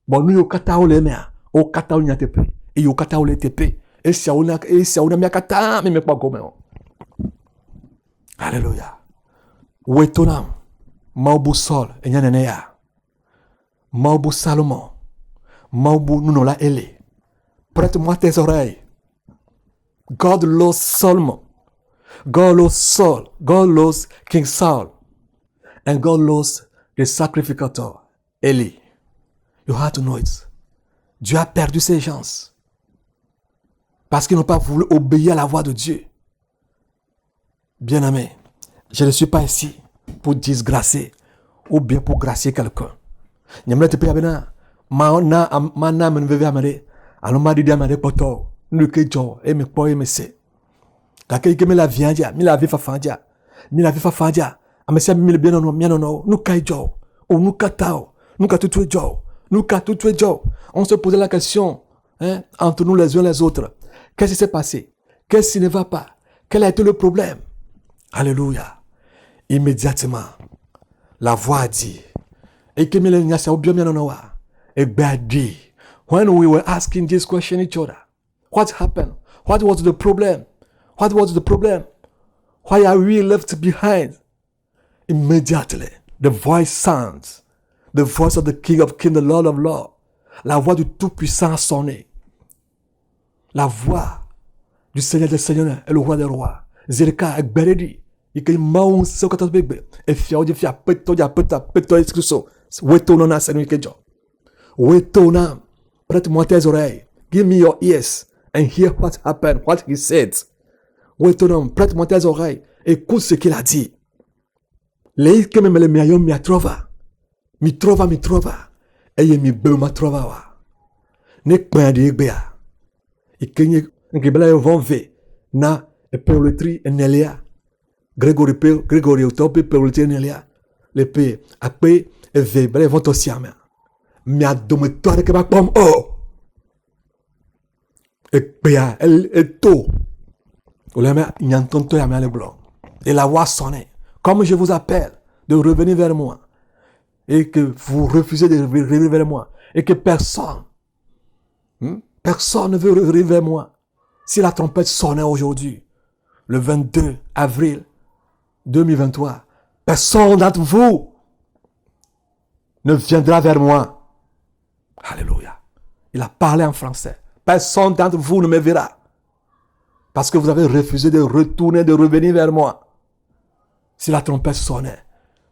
Bon, nous kata ole mea, o kata ole tepe, e yo kata ole tepe. E sia una mea kata me pa gomeo. Alléluia. Wetonam, maubu sol, enyanenea. Maubu Salomon, maubu nunola ele. Prête-moi tes oreilles. God lost Solomon. God lost Saul. God lost King Saul. And God lost the sacrificator, Eli. You have to know it. Dieu a perdu ses gens. Parce qu'ils n'ont pas voulu obéir à la voix de Dieu. Bien-aimé, je ne suis pas ici pour disgracer ou bien pour gracier quelqu'un. Nyamle te pria bena mana me veve amare aloma di amare poto nuke jo e me po e me se ka ke me la vianja mi la vi fafanja amese mi le bien no mi no nu kai jo o nu katao nu ka tutu jo on se posait la question entre nous les uns les autres, qu'est-ce qui s'est passé, qu'est-ce qui ne va pas, quel a été le problème. Alléluia. Immédiatement la voix a dit when we were asking this question each other, what happened? What was the problem? What was the problem? Why are we left behind? Immediately, the voice sounds. The voice of the King of Kings, the Lord of Lords. La voix du Tout-Puissant a sonné. La voix du Seigneur des Seigneurs et le Roi des Rois. Zerika Ekberedi. Ike maun se kata bebe. E fia de fia peto ya peto excluso. Weto nona senu kejo. Weto na. Prête-moi tes oreilles. Give me your ears and hear what happened, what he said. Weto na. Prête-moi tes oreilles. Écoute ce qu'il a dit. Lei que me le miayo mi trova. Mi trova. Eye mi be ma trova wa. Ne kpa de gbea. Ikenye ngebela yo von ve na e peoletri enelia. Grégory Utopi peoletri enelia. Le pe akpe e ve bele von to siame. Mi adome to de ke ba pom o. E gbea el to. Oleme nyantonto ya me le blanc. Et la voix sonnait. Comme je vous appelle de revenir vers moi. Et que vous refusez de revenir vers moi. Et que personne ne veut revenir vers moi. Si la trompette sonnait aujourd'hui, le 22 avril 2023, personne d'entre vous ne viendra vers moi. Alléluia. Il a parlé en français. Personne d'entre vous ne me verra. Parce que vous avez refusé de retourner, de revenir vers moi. Si la trompette sonnait,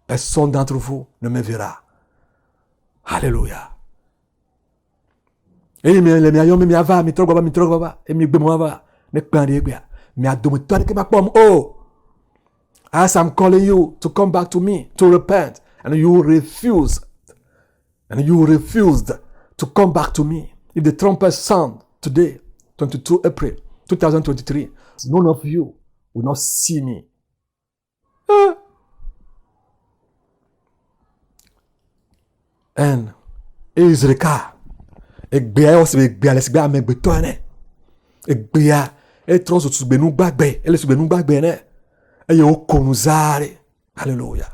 personne d'entre vous ne me verra. Alléluia. Et le mia yo mi ava mi trogba e mi gbe mo ava ne kpande gbe mi ado mi tore ke ba pom oh as I'm calling you to come back to me to repent and you refused to come back to me. If the trumpet sound today 22 April 2023 none of you will not see me. And Ezreka Egbea ose egbea le sigba me gbeto ene. Egbea e tro so tugbe nu gbagbe, ele tugbe nu gbagbe ene. Et yo konuzare. Alléluia.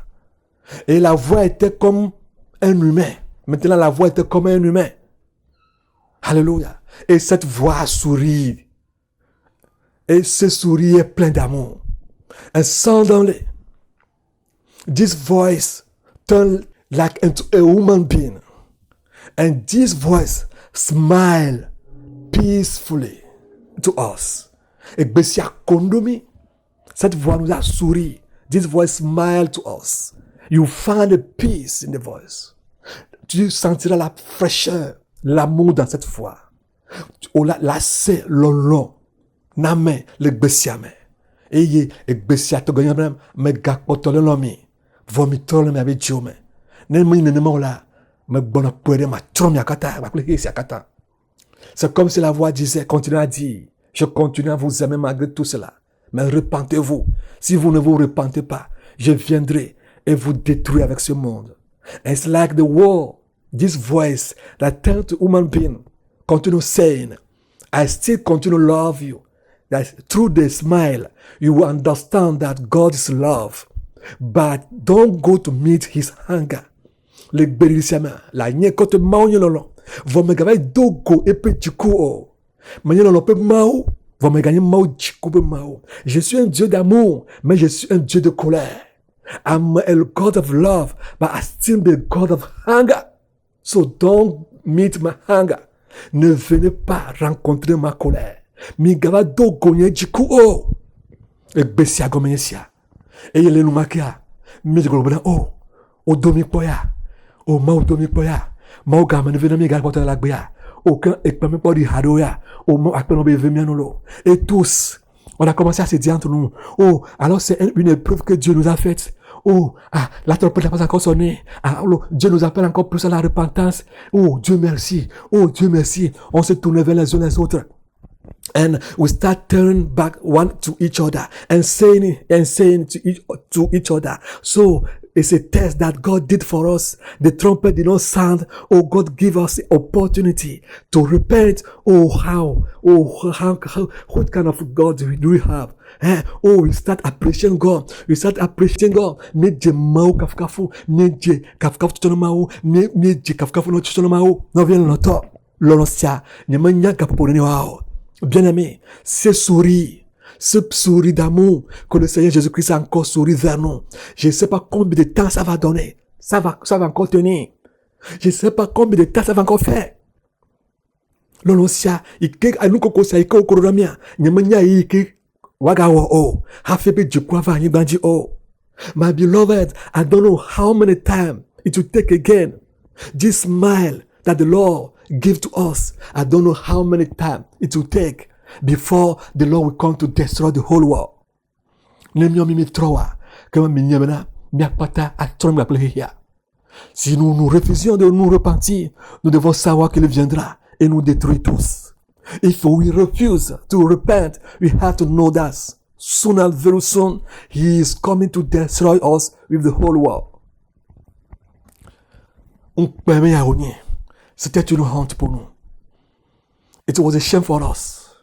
Et la voix était comme un humain. Maintenant la voix était comme un humain. Alléluia. Et cette voix sourit. Et ce sourire est plein d'amour. And suddenly, this voice turned like into a human being. And this voice smiled peacefully to us. Et Bessia Kondomi, cette voix nous a souri. This voice smiled to us. You find a peace in the voice. Tu sentiras la fraîcheur, l'amour dans cette voix. Oh la c'est long. Name le Bessia me. Eye e Bessia to ganyan me gakpotole lomi. Vomitole me avec Dieu me. Ne me ne me la. Me bona puede ma trom yakata, ma kule yakata. C'est comme si la voix disait, continuez à dire, je continue à vous aimer malgré tout cela. Mais repentez-vous. Si vous ne vous repentez pas, je viendrai et vous détruire avec ce monde. And it's like the world, this voice that turns to human being, continue saying, I still continue to love you. That through the smile, you will understand that God is love. But don't go to meet his anger. Le gbèrisiama la nye kote mau nyololo vo me gava dogo epe jiku o manyololo pe mau vo me gagner mau jiku pe mau. Je suis un Dieu d'amour mais je suis un Dieu de colère. I'm a God of love but I still be a God of anger. So don't meet my anger. Ne venez pas rencontrer ma colère. Mi gava dogo nye jiku o e besia gomesia e yele numakia mi jigolobana o domi poya. Oh, mau domi poya. Mau gama ne venami ga porter la gbia. Aucun ekpeme pas di hadoya. Oh, mau akpeme be vemianolo. Et tous, on a commencé à se dire entre nous. Oh, alors c'est une épreuve que Dieu nous a faite. Oh, la trompette n'a pas encore sonné. Dieu nous appelle encore plus à la repentance. Oh, Dieu merci. Oh, Dieu merci. On se tourne vers les uns les autres. And we start turning back one to each other and saying to each other. So it's a test that God did for us. The trumpet did not sound. Oh, God give us the opportunity to repent. What kind of God do we have? We start appreciating God. Meje mau kafkafu, meje kafkafu tutonomao, meje kafkafu no tutonomao. No vient le temps. L'onosia, nyamanya kapopone wao. Bien-aimé, ce sourire d'amour que le Seigneur Jésus-Christ a encore souri vers nous. Je ne sais pas combien de temps ça va donner. Ça va encore tenir. Je ne sais pas combien de temps ça va encore faire. L'onosia, anuko kosa iko koramia, nyamanya ike wagawa o, hafebe jukwava nyibanji o. My beloved, I don't know how many times it will take again. This smile that the Lord give to us. I don't know how many times it will take before the Lord will come to destroy the whole world. Si nous nous refusions de nous repentir, nous devons savoir qu'il viendra et nous détruire tous. If we refuse to repent, we have to know that soon and very soon, He is coming to destroy us with the whole world. C'était une honte pour nous. It was a shame for us.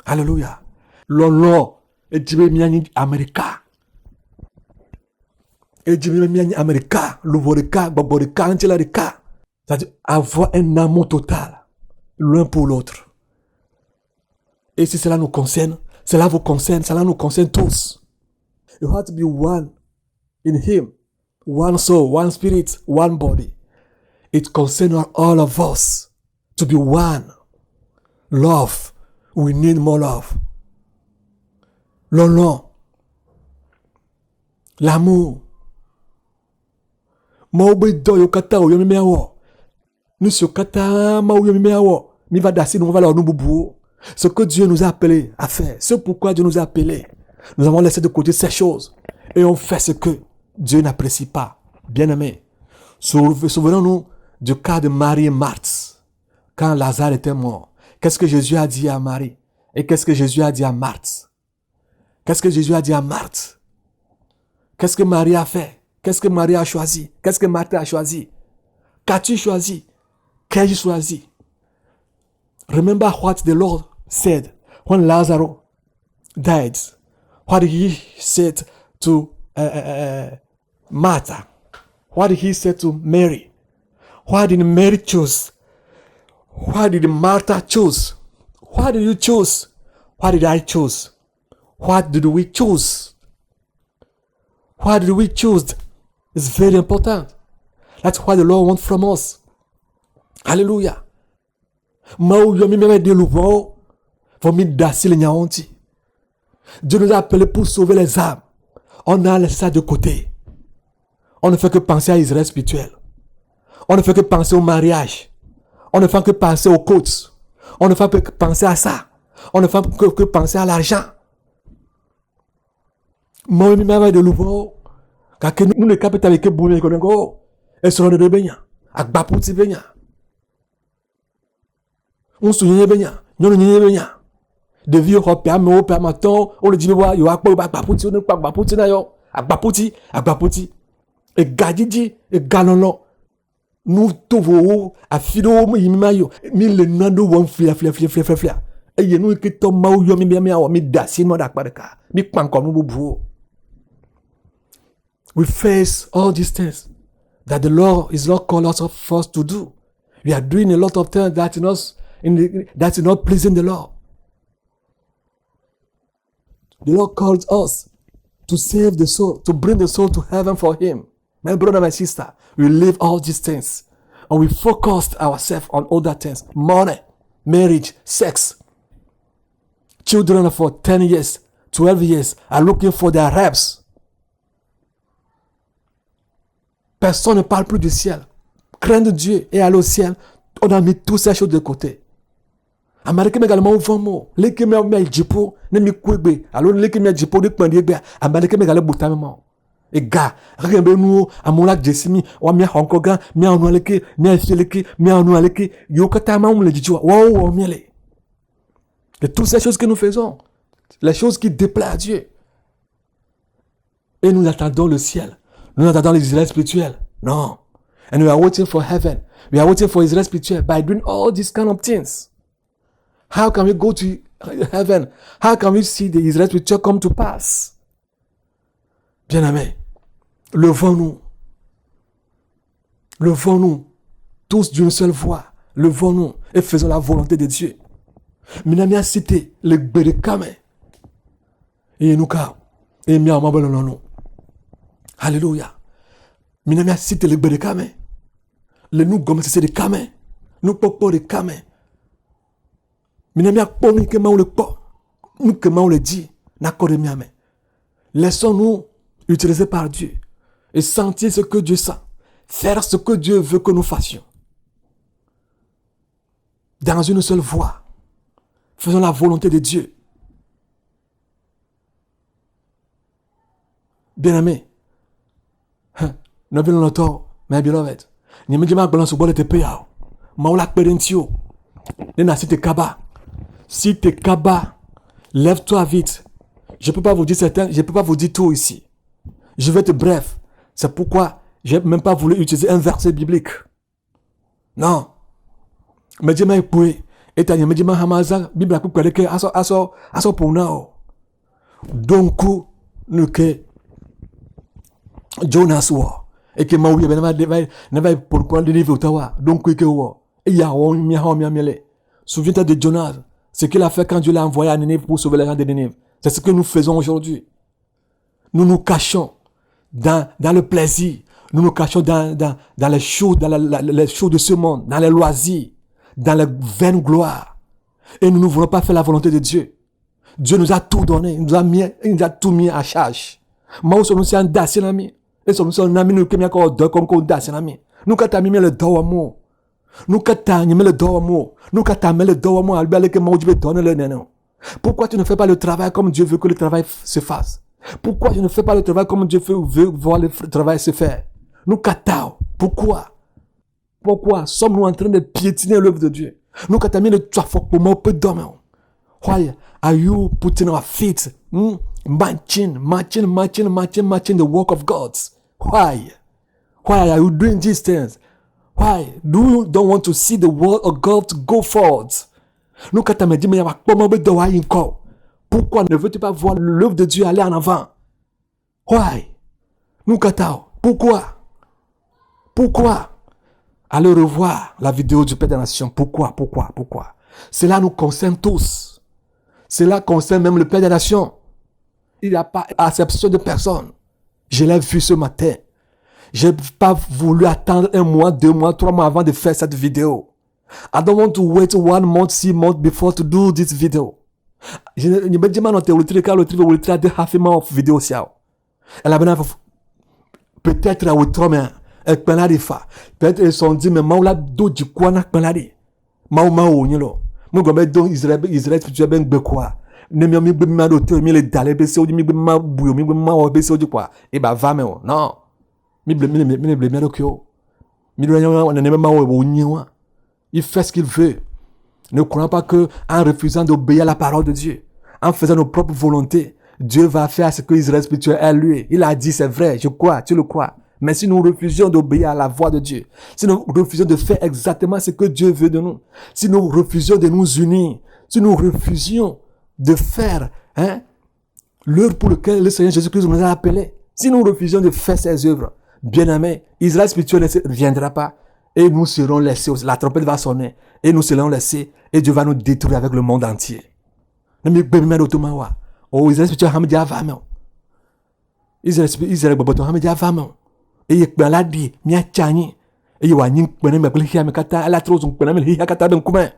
Hallelujah. Lolo, ejime miani America. Ejime miani America, l'ouvorika, baborika, antilarika. C'est-à-dire avoir un amour total, l'un pour l'autre. Et si cela nous concerne, cela vous concerne, cela nous concerne tous. You have to be one in Him. One soul, one spirit, one body. It concerns all of us to be one. Love. We need more love. L'amour. L'amour. Maube do yokata o yomemeawo. Nous sommes kata maouyo mimeawo. Mi va dassi nous va leur nous boubou. Ce que Dieu nous a appelé à faire. Ce pourquoi Dieu nous a appelés. Nous avons laissé de côté ces choses. Et on fait ce que Dieu n'apprécie pas. Bien-aimés. Souvenons-nous du cas de Marie et Marthe. Quand Lazare était mort. Qu'est-ce que Jésus a dit à Marie? Et qu'est-ce que Jésus a dit à Marthe? Qu'est-ce que Jésus a dit à Marthe? Qu'est-ce que Marie a fait? Qu'est-ce que Marie a choisi? Qu'est-ce que Marthe a choisi? Qu'as-tu choisi? Qu'ai-je choisi? Remember what the Lord said when Lazarus died. What did he said to Martha? What did he say to Mary? What did Mary choose? What did Martha choose? What did you choose? What did I choose? What did we choose? What did we choose? It's very important. That's what the Lord wants from us. Hallelujah. Dieu nous a appelés pour sauver les âmes. On a laissé ça de côté. On ne fait que penser à Israël spirituel. On ne fait que penser au mariage. On ne fait que penser aux côtes. On ne fait que penser à ça. On ne fait que penser à l'argent. Moi, je me de l'ouvre. Car nous ne capitons avec Boulé Kongo. Et sur le Benya. Avec Bapouti Benya. On se souvient Benya. Nous ne Benya. De vieux repères, mais au père matin, on le dit, il y a pas Bapouti, on ne pas Bapouti, d'ailleurs. Avec Bapouti. Et Gadidi, et Galon. Nous trouvons à Fido, Imayo, mille nando, one flia. Et nous qui tombe maou, mi dassi, moi d'acbaraka, mi pan comme nous bou. We face all these things that the Lord is not calling us for us to do. We are doing a lot of things that is not pleasing the Lord. The Lord calls us to save the soul, to bring the soul to heaven for Him. My brother, my sister, we leave all these things and we focused ourselves on other things. Money, marriage, sex. Children for 10 years, 12 years are looking for their reps. Personne ne parle plus du ciel. Craindre Dieu et aller au ciel, on a mis toutes ces choses de côté. Américain également au fond mot. L'équipe m'a jipo, ne mi kwebe. Alors l'équipe m'a jipo de pandie be. Américain également boutamement. Et gars, regarde nous à mon lac Jessimi, ou mi Hongkonga, mi en leke, mi en leke, mi en leke. Yo katama on le dit wow, miele. Et toutes ces choses que nous faisons, les choses qui déplaisent à Dieu. Et nous attendons le ciel. Nous attendons l'Israël spirituel. Non. And we are waiting for heaven. We are waiting for Israel spiritual by doing all these kind of things. How can we go to heaven? How can we see the Israel spiritual come to pass? Bien-aimés, levons-nous. Levons-nous. Tous d'une seule voix. Levons-nous et faisons la volonté de Dieu. Minami a cité le Bérekame. Et nous car. Et mi amabelo non. Alléluia. Minami a cité le Bérekame. Le nous gomme c'est de Kame. Nous popo de Kame. Minami a pomi que ma le po. Nous que ma le dit. N'accorde miame. Laissons-nous utiliser par Dieu. Et sentir ce que Dieu sent. Faire ce que Dieu veut que nous fassions. Dans une seule voie. Faisons la volonté de Dieu. Bien-aimé. Nous venons notre tour, my beloved. Ni me dis-moi balance au bol de tes payao. Maoula perentio. Nena si te kaba. Si te kaba, lève-toi vite. Je peux pas vous dire certains, je peux pas vous dire tout ici. Je vais être bref. C'est pourquoi j'ai même pas voulu utiliser un verset biblique. Non. Me dis-moi époué. Et t'as dit, me dis-moi hamaza, Bible a coupé que aso pour now. Donc, nous que Jonas wa. Et que Maouya ne va pourquoi le livre Ottawa. Donc, que wa. Et ya on miele. Souviens-toi de Jonas. Ce qu'il a fait quand Dieu l'a envoyé à Nénive pour sauver les gens de Nénive. C'est ce que nous faisons aujourd'hui. Nous nous cachons dans le plaisir. Nous nous cachons dans les choses, les choses de ce monde, dans les loisirs, dans les vaines gloires. Et nous ne voulons pas faire la volonté de Dieu. Dieu nous a tout donné. Il nous a tout mis à charge. Moi, nous sommes un dassinami. Et nous sommes un ami, nous sommes un dassinami. Nous, quand tu as mis le dos à moi, Nous katanya me le doamo. Nous katame le doamo albele que mon Dieu donne le neno. Pourquoi tu ne fais pas le travail comme Dieu veut que le travail se fasse? Pourquoi tu ne fais pas le travail comme Dieu veut voir le travail se faire? Nous katao. Pourquoi? Pourquoi sommes-nous en train de piétiner l'œuvre de Dieu? Nous katame le trafok pour moi peu dormir. Why are you putting our feet? Matching the work of God. Why? Why are you doing these things? Why? Do you don't want to see the word of God go forward? Nous katame dit mais comment be doa encore? Pourquoi ne veux-tu pas voir l'œuvre de Dieu aller en avant? Why? Nous katao. Pourquoi? Pourquoi? Allez revoir la vidéo du Père des Nations. Pourquoi? Cela nous concerne tous. Cela concerne même le Père des Nations. Il n'y a pas exception de personne. Je l'ai vu ce matin. Je n'ai pas voulu attendre 1 mois, 2 mois, 3 mois avant de faire cette vidéo. I don't want to wait 1 month, 6 months before to do this video. Je me dis maintenant, le truc de hafima of vidéo siao. Elle a bien peut-être à outre-mer. Peut-être ils sont dit mais maula do du quoi na penali. Mau nyelo. Mo go be don Israël tu ben gbe quoi. Ne mi gbe ma do te mi le dale be se o mi gbe ma buyo mi gbe ma o be se o di quoi. E ba va me o. Non. Mi ble do kyo. Mi do on ne même ma o nyiwa. Il fait ce qu'il veut. Ne croyons pas que en refusant d'obéir à la parole de Dieu, en faisant nos propres volontés, Dieu va faire ce que Israël spirituel est lui. Il a dit c'est vrai, je crois, tu le crois. Mais si nous refusions d'obéir à la voix de Dieu, si nous refusions de faire exactement ce que Dieu veut de nous, si nous refusions de nous unir, si nous refusions de faire l'heure pour laquelle le Seigneur Jésus-Christ nous a appelés, si nous refusions de faire ses œuvres, bien aimés, Israël spirituel ne viendra pas et nous serons laissés, la trompette va sonner et nous serons laissés et Dieu va nous détruire avec le monde entier. Oh, Israël spirituel, Israël et baladi mia chani et wa nyin kpene me kli me kata ala trozo kpene me hi kata ben kuma.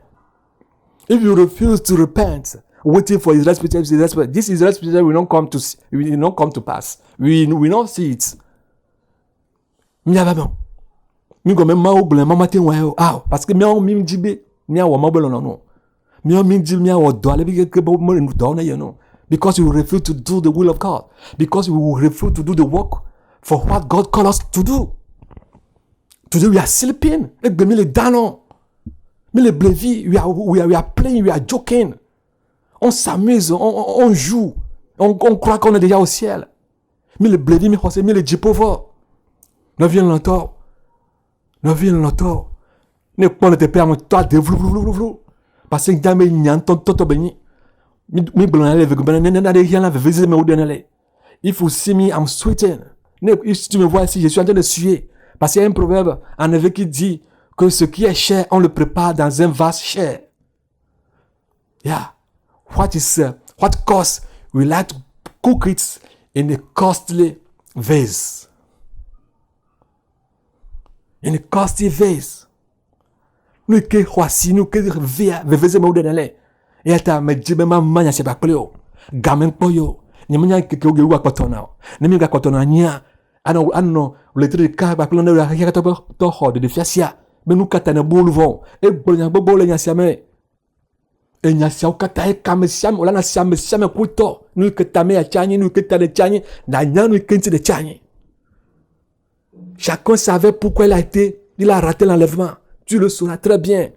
If you refuse to repent, waiting for Israel's spirit, this Israel's spirit will not come to pass. We will not see it. Mia ba bon. Mi go me ma oble ma matin wa ah parce que mia mi jibe mia wa ma belo no. Mia mi jibe mia wa do ale bi ke bo mo do na you know. Because you refuse to do the will of God. Because you refuse to do the work for what God called us to do. Today we are sleeping. We are playing, we are joking. On s'amuse, on joue. On croit qu'on est déjà au ciel. Mais le blévi, mais le pauvre. Ne viens l'entendre. Ne pas te perdre, toi, de vlou. Parce que jamais il n'y a un tonton béni. If you see me, I'm sweating. Si tu me vois ici, je suis en train de suer. Parce qu'il y a un proverbe en effet qui dit que ce qui est cher, on le prépare dans un vase cher. Yeah. What cost? We like to cook it in a costly vase. In a costly vase. Nous que voici, nous que via, veze me udenele. Et ata me jibe ma manya se bakleo. Gamen poyo. Nyamanya ke ke uwa kwatona. Nemi ga kwatona nya. Ano le tri ka bakleo na ya to ho de fiasia. Me nu katana boluvon. E bolnya bobole nya siame. E nya sia ukata e kam siame ola na siame kuto. Nu ke tame ya chanyi, nu ke tane chanyi, na nya nu kenti de chanyi. Chacun savait pourquoi il a raté l'enlèvement. Tu le sauras très bien.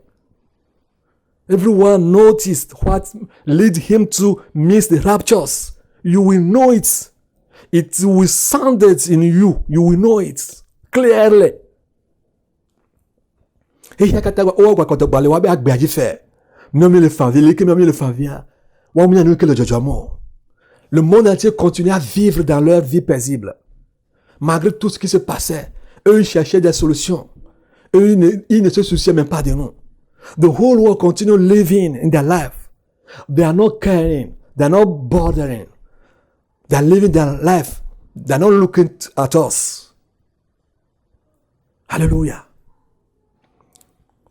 Everyone noticed what led him to miss the raptures. You will know it. It will sound it in you. You will know it clearly. Le monde entier continuait à vivre dans leur vie paisible. Malgré tout ce qui se passait, eux ils cherchaient des solutions. Eux ils ne se souciaient même pas de nous. The whole world continue living in their life. They are not caring. They are not bothering. They are living their life. They are not looking at us. Hallelujah.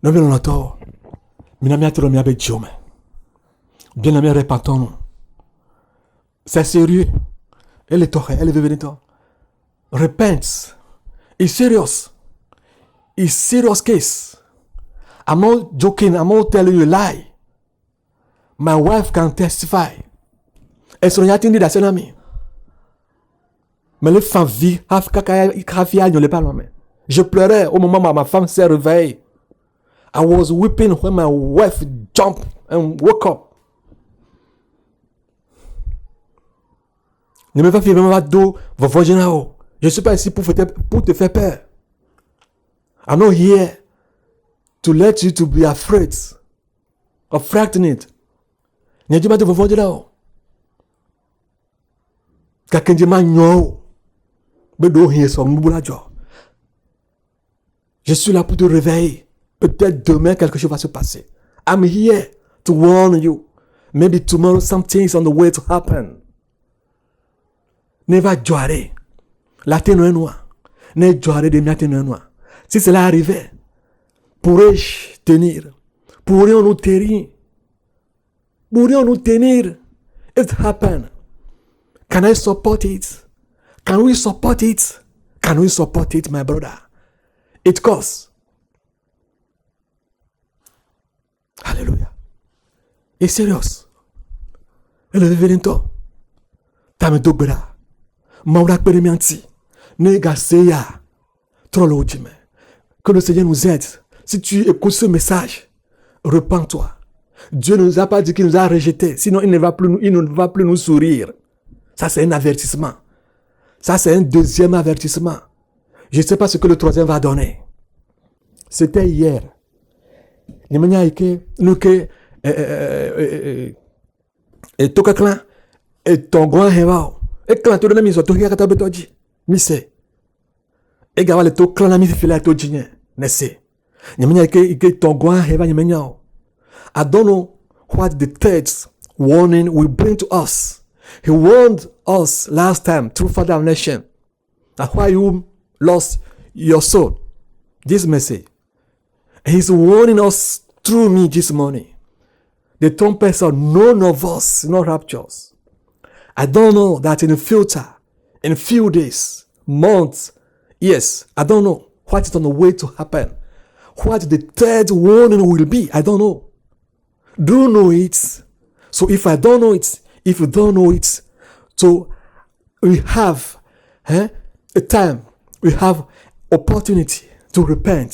Nous venons l'entendre. Minami a trompé avec Dieu. Bien aimé, répentons-nous. C'est sérieux. Elle est torrée. Elle est venue. Repent. It's serious. It's serious case. I'm not joking. I'm not telling you a lie. My wife can testify. Et son yatin dit d'asenami. Mais les femmes vivent, je pleurais au moment où ma femme s'est réveillée. I was weeping when my wife jumped and woke up. Ne me fais pas vraiment d'eau, je ne suis pas ici pour te faire peur. I'm not here to let you to be afraid or frightened. Ne dis pas de vos là. Quelqu'un dit magno. Je suis là pour te réveiller. Peut-être demain quelque chose va se passer. I'm here to warn you. Maybe tomorrow something is on the way to happen. Ne va joire. La tête noire. Ne joire de la tête noire. Si cela arrivait, pourrais-je tenir? Pourrions-nous tenir? Pourrions-nous tenir? It happened. Can I support it? Can we support it? Can we support it, my brother? It costs. Hallelujah. It's serious. Et le révérend, t'as mis tout bras. Maura peremianti. Négaseya. Trop l'ojime. Que le Seigneur nous aide. Si tu écoutes ce message, repens-toi. Dieu ne nous a pas dit qu'il nous a rejetés. Sinon, il ne va plus nous sourire. Ça, c'est un avertissement. Ça, c'est un deuxième avertissement. Je ne sais pas ce que le troisième va donner. C'était hier. Et tout clan et ton grand héros. Et clan tout le monde qui a kata betoji. Mise. Et gawa le tout clan na mise fila to jinye. Nesse. Nyamenya ike ton grand héros nyamenya. I don't know what the third warning will bring to us. He warned us last time through Father Nation. That's why you lost your soul. This message. He's warning us through me this morning. The third person, none of us, not raptures. I don't know that in the future, in a few days, months, yes, I don't know what is on the way to happen. What the third warning will be, I don't know. Do you know it? So if I don't know it, if you don't know it, so we have a time, we have opportunity to repent,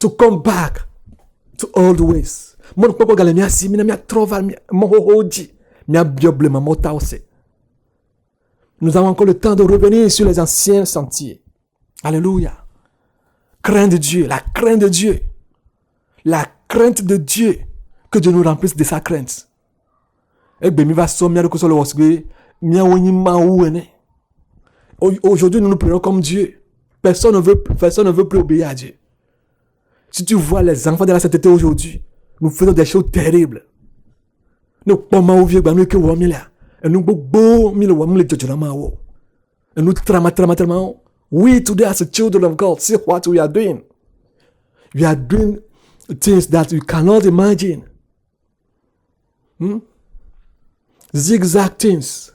to come back to old ways. Nous avons encore le temps de revenir sur les anciens sentiers. Alléluia. Crainte de Dieu, la crainte de Dieu. La crainte de Dieu. Que Dieu nous remplisse de sa crainte. Aujourd'hui, nous nous prenons comme Dieu. Personne ne veut plus obéir à Dieu. Si tu vois les enfants de la sainteté aujourd'hui, nous faisons des choses terribles. Nous we today as the children of God, see what we are doing. We are doing things that you cannot imagine. Zigzag things.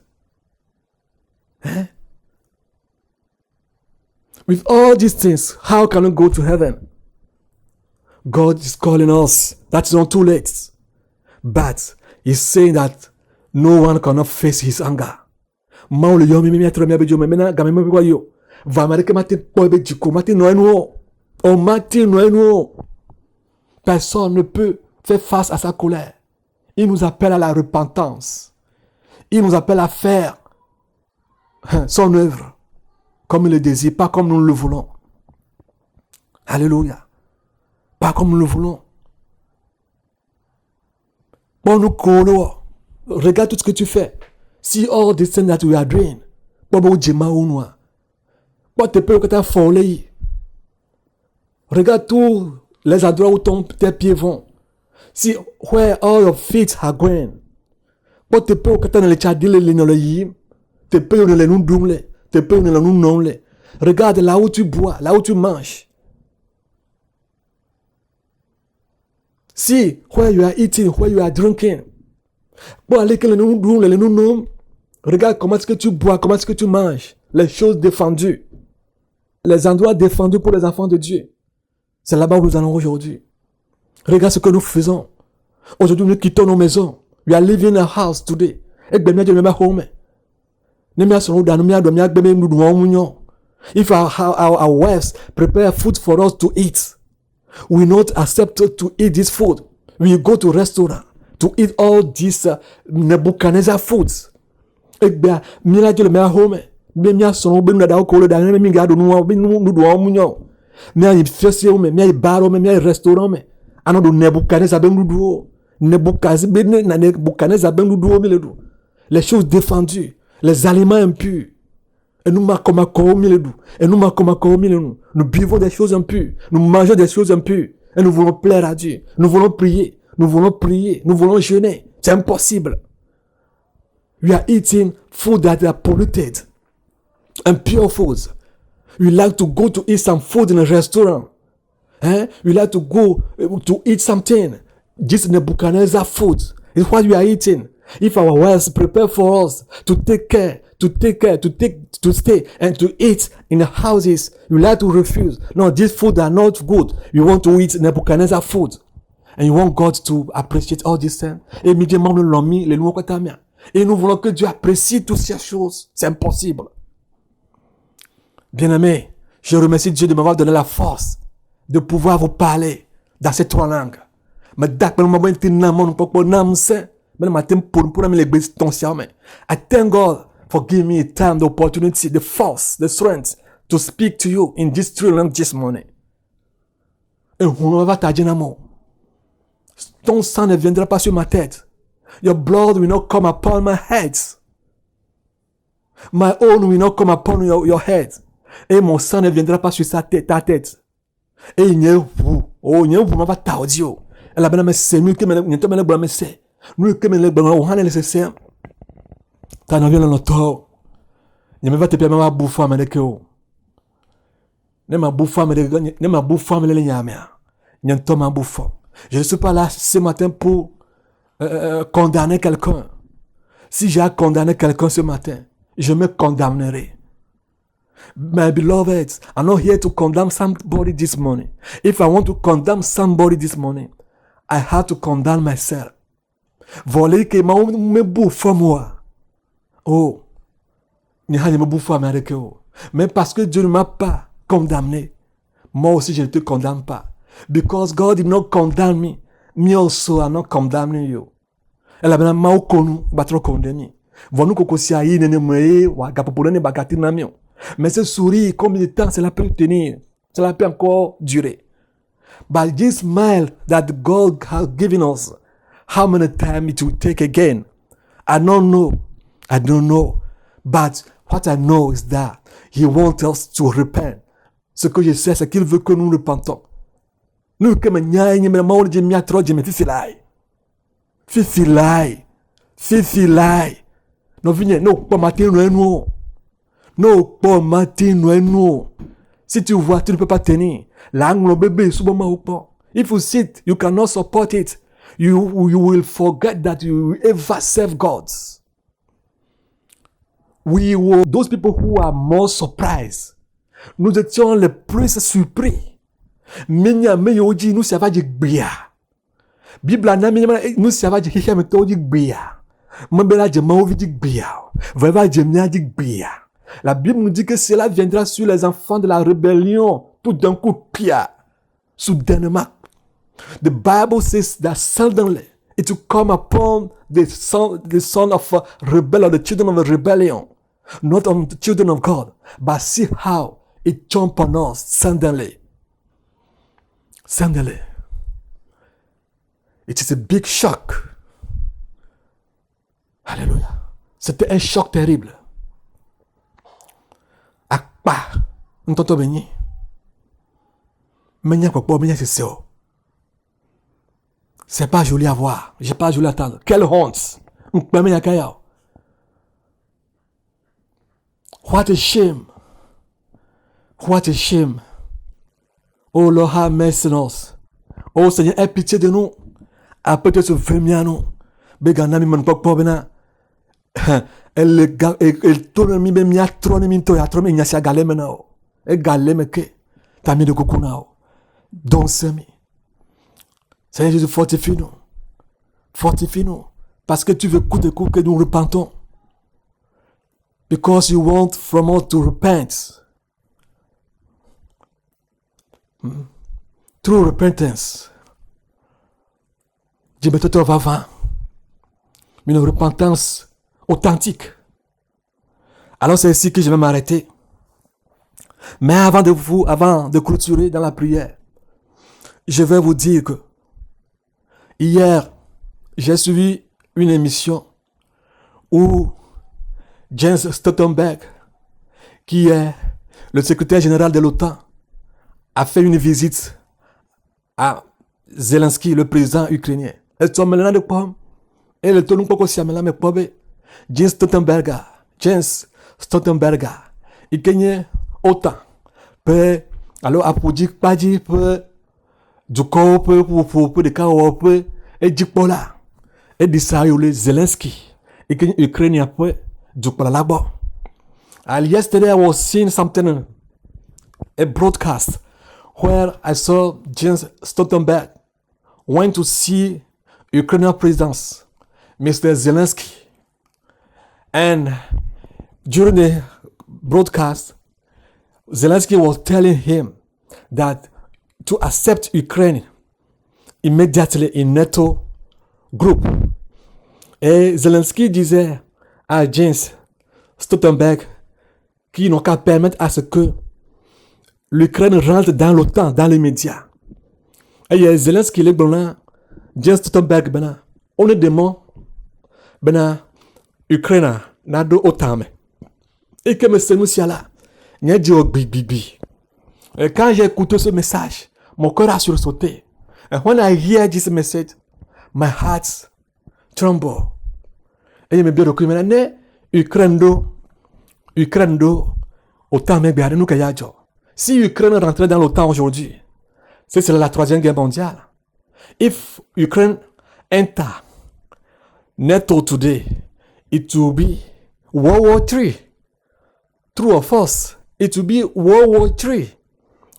With all these things, how can we go to heaven? God is calling us. That's not too late. But He's saying that no one cannot face His anger. Personne ne peut faire face à sa colère. Il nous appelle à la repentance. Il nous appelle à faire son œuvre comme il le désire, pas comme nous le voulons. Alléluia. Pas comme nous le voulons. Bon, nous collons. Regarde tout ce que tu fais. See all the things that we are doing. Regarde tous les endroits où tes pieds vont. See where all your feet are going. Regarde là où tu bois, là où tu manges. See where you are eating, where you are drinking. Regarde comment est-ce que tu bois, comment est-ce que tu manges. Les choses défendues. Les endroits défendus pour les enfants de Dieu. C'est là-bas où nous allons aujourd'hui. Regarde ce que nous faisons. Aujourd'hui, nous quittons nos maisons. We are leaving a house today. If our wives prepare food for us to eat, we not accept to eat this food. We go to restaurant to eat all these Nebuchadnezzar foods. Les choses défendues, les aliments impurs. Et nous buvons des choses impures, nous mangeons des choses impures, et nous voulons plaire à Dieu, nous voulons prier, nous voulons jeûner. C'est impossible. We are eating food that are polluted, impure foods. We like to go to eat some food in a restaurant. We like to go to eat something. This Nebuchadnezzar food is what we are eating. If our wives prepare for us to stay and to eat in the houses, you like to refuse. No, these food are not good. You want to eat Nebuchadnezzar food. And you want God to appreciate all these things. Et nous voulons que Dieu apprécie toutes ces choses. C'est impossible. Bien-aimés, je remercie Dieu de m'avoir donné la force de pouvoir vous parler dans ces trois langues. I thank God for giving me the time, the opportunity, the force, the strength to speak to you in this three languages this morning. Ton sang ne viendra pas sur ma tête. Your blood will not come upon my head. My own will not come upon your head. Et mon sang ne viendra pas sur ta tête. Et il n'y a vous. Oh, il y a vous va t'audio. Elle a bien me c'est nous que me te me me c'est. Nous que me le bon on a nécessaire. Ta na viens l'auto. Il me va te permettre de bouffer mais que oh. Ne ma bouffer mais ne ma bouffer mais le nyamia. N'y to ma bouffer. Je ne suis pas là ce matin pour condamner quelqu'un. Si j'ai à condamner quelqu'un ce matin, je me condamnerai. My beloved, I'm not here to condemn somebody this morning. If I want to condemn somebody this morning, I have to condemn myself. Voler que me bouffe moi. Oh, ni ha me bouffe moi avec eux. Mais parce que Dieu ne m'a pas condamné, moi aussi je ne te condamne pas. Because God did not condemn me, me also I'm not condemning you. Elle a bien ma okonu batro condamné. Vonu kokosi ayi nene moye wa gapopolene bagati na mio. Mais ce sourire, combien de temps cela peut tenir? Cela peut encore durer. But this smile that God has given us, how many times it will take again? I don't know. But what I know is that He wants us to repent. Ce que je sais, c'est qu'il veut que nous repentons. Nous que me nyaye me mawo je mi atro je me fifilai. No vinye no pa matin no enu. No pas matin no. Si tu vois, tu ne peux pas tenir. L'angle bébé souvent ou pas. If you sit, you cannot support it. You will forget that you ever serve God. We were those people who are more surprised. Nous étions les plus surpris. Menya meyoji nous savons de bia. Bible na nous savons de hiya metoji bia. Mambela de maovi de bia. Veva de mia de bia. La Bible nous dit que cela viendra sur les enfants de la rébellion, tout d'un coup de pied, soudainement. The Bible says that suddenly it will come upon the son of a rebel, or the children of a rebellion, not on the children of God, but see how it jumped on us suddenly. Suddenly. It is a big shock. Alléluia. C'était un choc terrible. Akpa, ntonto benyi. Menya kokpo menya c'est ça. C'est pas joli à voir, j'ai pas joli à attendre. Quelle honte. Nkpa menya kaya. What a shame. What a shame. Oh Lord, have mercy on us. Oh Seigneur, aie pitié de nous. Après te souvenir à nous. Begana mi man kokpo bena. Elle tourne mi be mi atrone mi to atrone mi nyasi galeme na o e galeme ke tami de kokuna o don semi Seigneur Jésus, fortifie-nous. Fortifie-nous. Parce que tu veux coûte et coûte que nous repentons. Because you want from us to repent. True repentance. Dieu, toi va une repentance authentique. Alors c'est ici que je vais m'arrêter. Mais avant de clôturer dans la prière, je vais vous dire que hier, j'ai suivi une émission où Jens Stoltenberg, qui est le secrétaire général de l'OTAN, a fait une visite à Zelensky, le président ukrainien. Et le tonneau poko siamela me pobe Jens Stoltenberg il gagne autant pe alors apodi paji pe du corps pour de kawo pe et dikpola et disayole Zelensky il gagne Ukraine pe dikpola labo. And yesterday I was seeing something, a broadcast where I saw Jens Stoltenberg went to see Ukrainian President Mr. Zelensky, and during the broadcast, Zelensky was telling him that to accept Ukraine immediately in NATO group. Et Zelensky disait à Jens Stoltenberg qu'ils n'ont qu'à permettre à ce que l'Ukraine rentre dans l'OTAN dans les médias. Et Zelensky le bon Jens Stoltenberg bena on est démon bena Ukraine na do OTAN et que monsieur Moussiala n'y a dit au bibi. Et quand j'ai écouté ce message, mon cœur a sursauté. And when I hear this message, my heart tremble. Et je me dis que maintenant Ukraine do OTAN me biare nous kayajo. Si Ukraine rentrait dans l'OTAN aujourd'hui, c'est la troisième guerre mondiale. If Ukraine enter NATO today, it will be World War III. True or false? It will be World War III.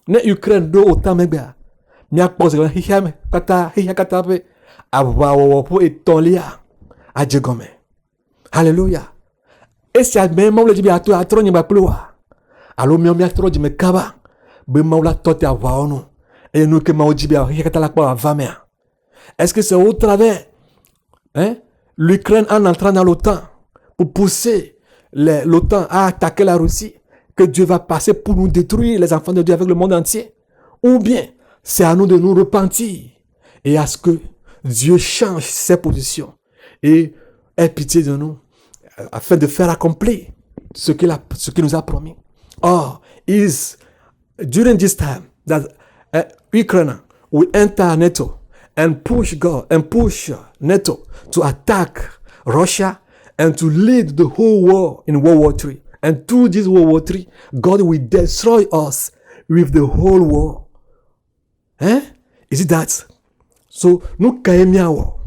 Ne Ukraine do OTAN me biare. Miak pose hiya kata pe abawo po etolia ajegome. Hallelujah. Et si même le dit à toi à trop nyba ploa. Alors mi trop di me kaba. Be maula tote avaonu. Et nous que maudi bien hiya kata la kwa vamea. Est-ce que c'est au travers l'Ukraine en entrant dans l'OTAN pour pousser l'OTAN à attaquer la Russie que Dieu va passer pour nous détruire les enfants de Dieu avec le monde entier? Ou bien c'est à nous de nous repentir et à ce que Dieu change ses positions et ait pitié de nous afin de faire accomplir ce qu'il nous a promis. Or, during this time that Ukraine will enter NATO and push NATO to attack Russia and to lead the whole war in World War III. And through this World War III, God will destroy us with the whole war. Is it that? So, nous kaemiawo.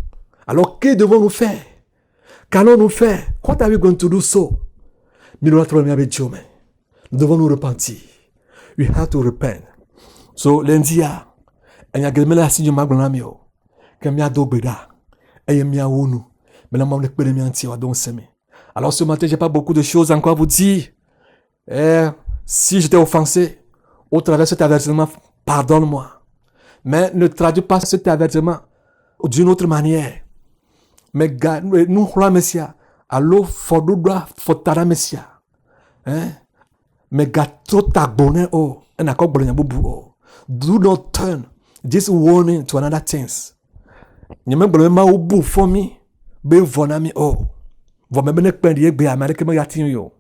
Alors, que devons-nous faire? Qu'allons-nous faire? What are we going to do so? Nous devons nous repentir. We have to repent. So, lundi, enya gelme la sinyo magbonamio. Kemia do beda. Eyemia wonu. Mais la maman ne anti wa don semi. Alors ce matin, j'ai pas beaucoup de choses encore à vous dire. Si j'étais offensé au travers de cet avertissement, pardonne-moi. Mais ne traduis pas cet avertissement d'une autre manière. Mais nous la Messia. Alors fodudra fotara Messia. Mais gato tagbone o. En akok bolenya bubu o. Do not turn this warning to another things. Nyame blome ma ubu for me. Be vonami o. Vome bene kpendi egbe Amerike me yatin yo.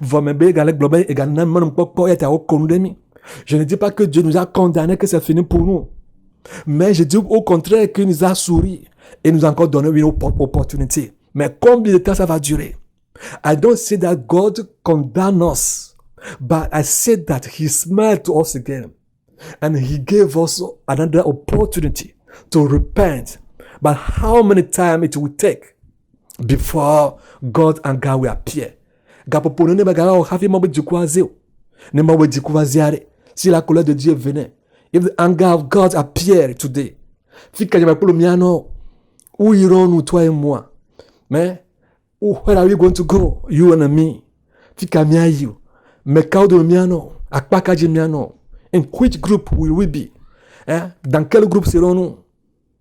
Vome be galek blobe e ganan manum poko eta o kondemi. Je ne dis pas que Dieu nous a condamnés, que c'est fini pour nous. Mais je dis au contraire qu'il nous a souri et nous a encore donné une opportunité. Mais combien de temps ça va durer? I don't say that God condemn us, but I said that He smiled to us again. And He gave us another opportunity to repent. But how many times it will take before God and God will appear? Gapopo ne bagara o hafi mabe jikwaze. Ne mabe jikwaziare. Si la colère de Dieu venait, if the anger of God appeared today, Fika Miano. Où irons-nous, toi et moi? Mais, where are we going to go? You and me. Fika Miayu. Mekaudo Miano. Akpakaji Miano. In which group will we be? Hein? Dans quel groupe serons-nous?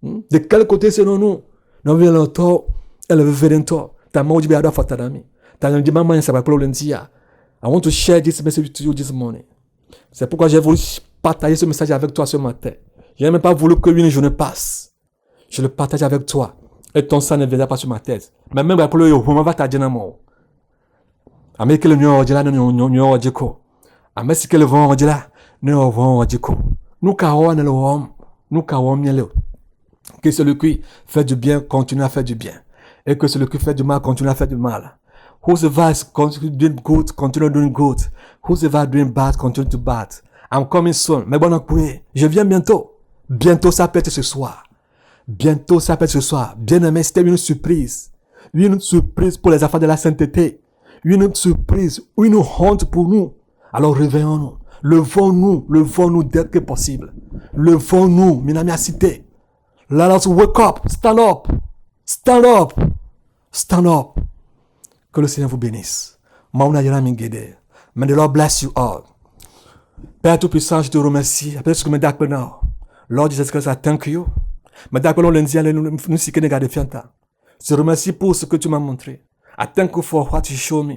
De quel côté serons-nous? Nous venons tôt. Elle veut faire tôt. Ta maudit béada fatadami. Ta maman sabakolentia. I want to share this message with you this morning. C'est pourquoi j'ai voulu partager ce message avec toi ce matin. Je n'ai même pas voulu que une journée passe. Je le partage avec toi. Et ton sang ne viendra pas sur ma tête. Mais même pour le moment, va t'aider dans mon. Amé que le numéro de là, nous jiko. Amé si que le vent de là, nous jiko. Nous kawan le homme. Nous kawan mielo. Que celui qui fait du bien continue à faire du bien. Et que celui qui fait du mal continue à faire du mal. Whoever is doing good, continue doing good. Whoever doing bad, continue to bad. I'm coming soon. Mais bon, je viens bientôt. Bientôt, ça peut être ce soir. Bientôt, ça peut être ce soir. Bien-aimé, c'était une surprise. Une surprise pour les affaires de la sainteté. Une surprise, une honte pour nous. Alors, réveillons-nous. Levons-nous dès que possible. Levons-nous, minami à cité. Let us wake up. Stand up. Stand up. Stand up. Que le Seigneur vous bénisse. Mauna Yerami Gede. May the Lord bless you all. Père Tout-Puissant, je te remercie. Après ce que me dit maintenant. Lord Jesus Christ, I thank you. Me dit maintenant lundi, nous si que ne garde fianta. Je te remercie pour ce que tu m'as montré. I thank you for what you show me.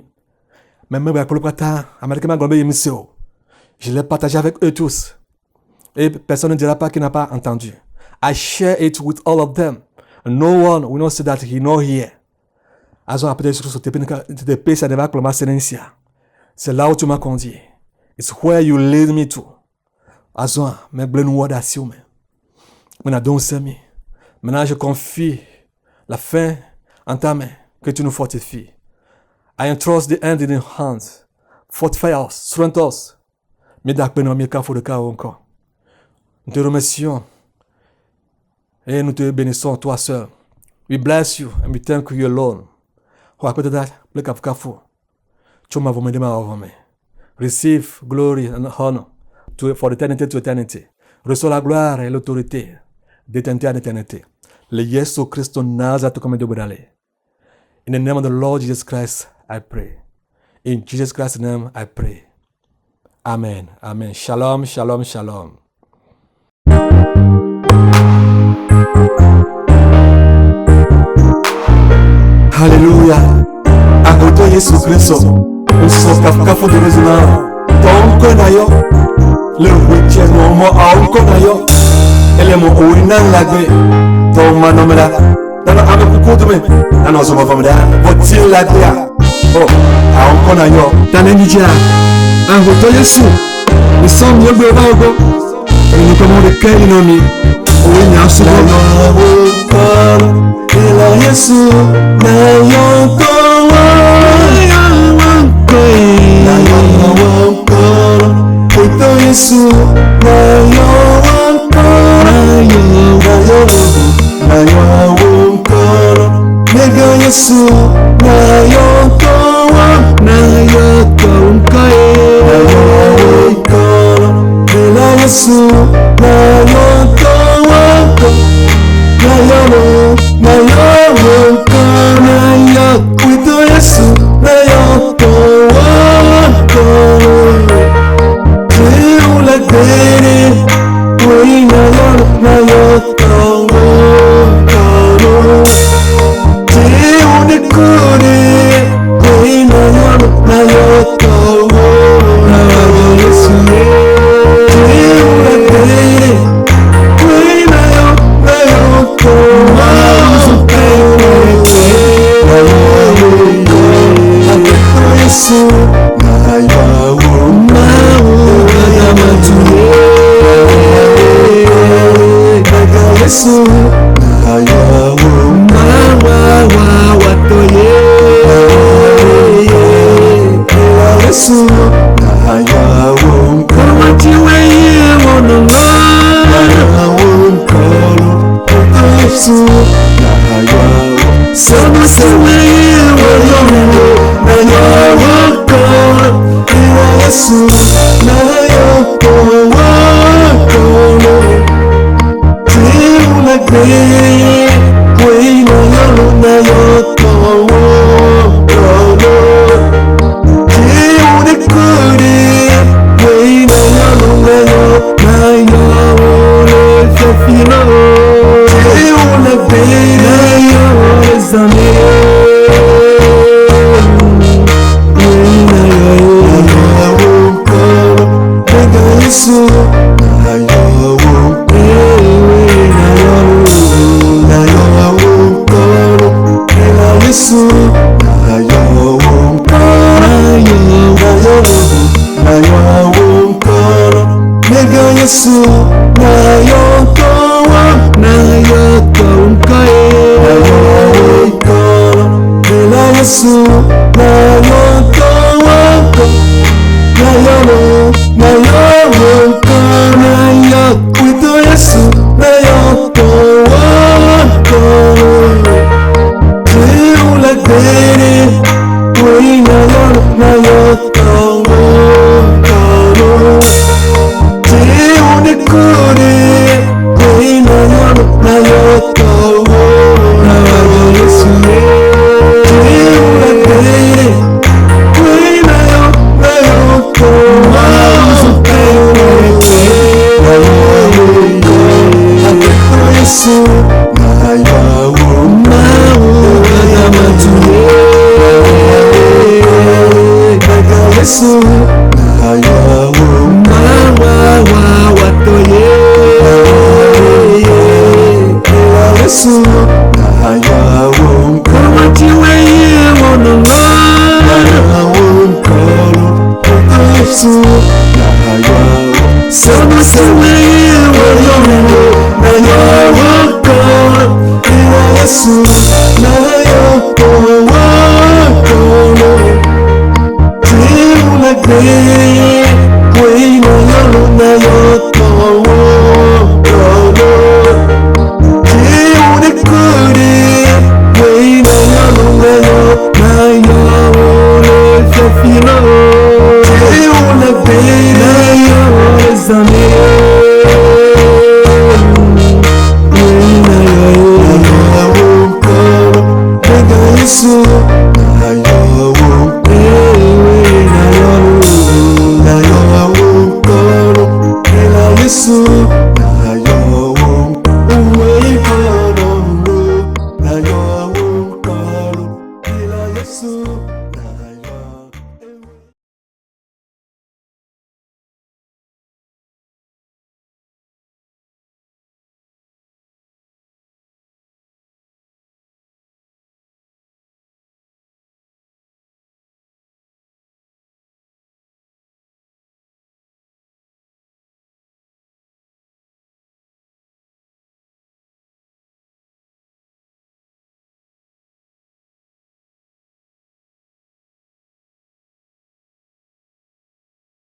Mais même pour le prata, américain global émission. Je l'ai partagé avec eux tous. Et personne ne dira pas qu'il n'a pas entendu. I share it with all of them. No one will not say that he not here. C'est là où tu m'as conduit. It's where you lead me to. Maintenant, je confie la fin en ta main, que tu nous fortifies. I entrust the end in your hands. Fortify us, strengthen us. Nous te remercions et nous te bénissons, toi seul. We bless you and we thank you alone. Receive glory and honor for eternity to eternity. Reçois la gloire et l'autorité d'éternité en éternité. Le Yesu Christ Nazareth comme Dieu brûlé. In the name of the Lord Jesus Christ, I pray. In Jesus Christ's name, I pray. Amen. Amen. Shalom, shalom, shalom. Hallelujah. Agoto Yesu Kristo. Uso kafu de rezuna. Tonko na yo. Le wiche no mo aunko na yo. Ele mo oina lagbe. Toma no mera. Dano ame kukutume. Dano so mafamda. Votil lagbe. Oh, aunko na yo. Tane nijia. Agoto Yesu. Nous sommes mieux de Vago. Et nous commandons quel ennemi. Oui, il y a un second. Il a Yesu. Yesu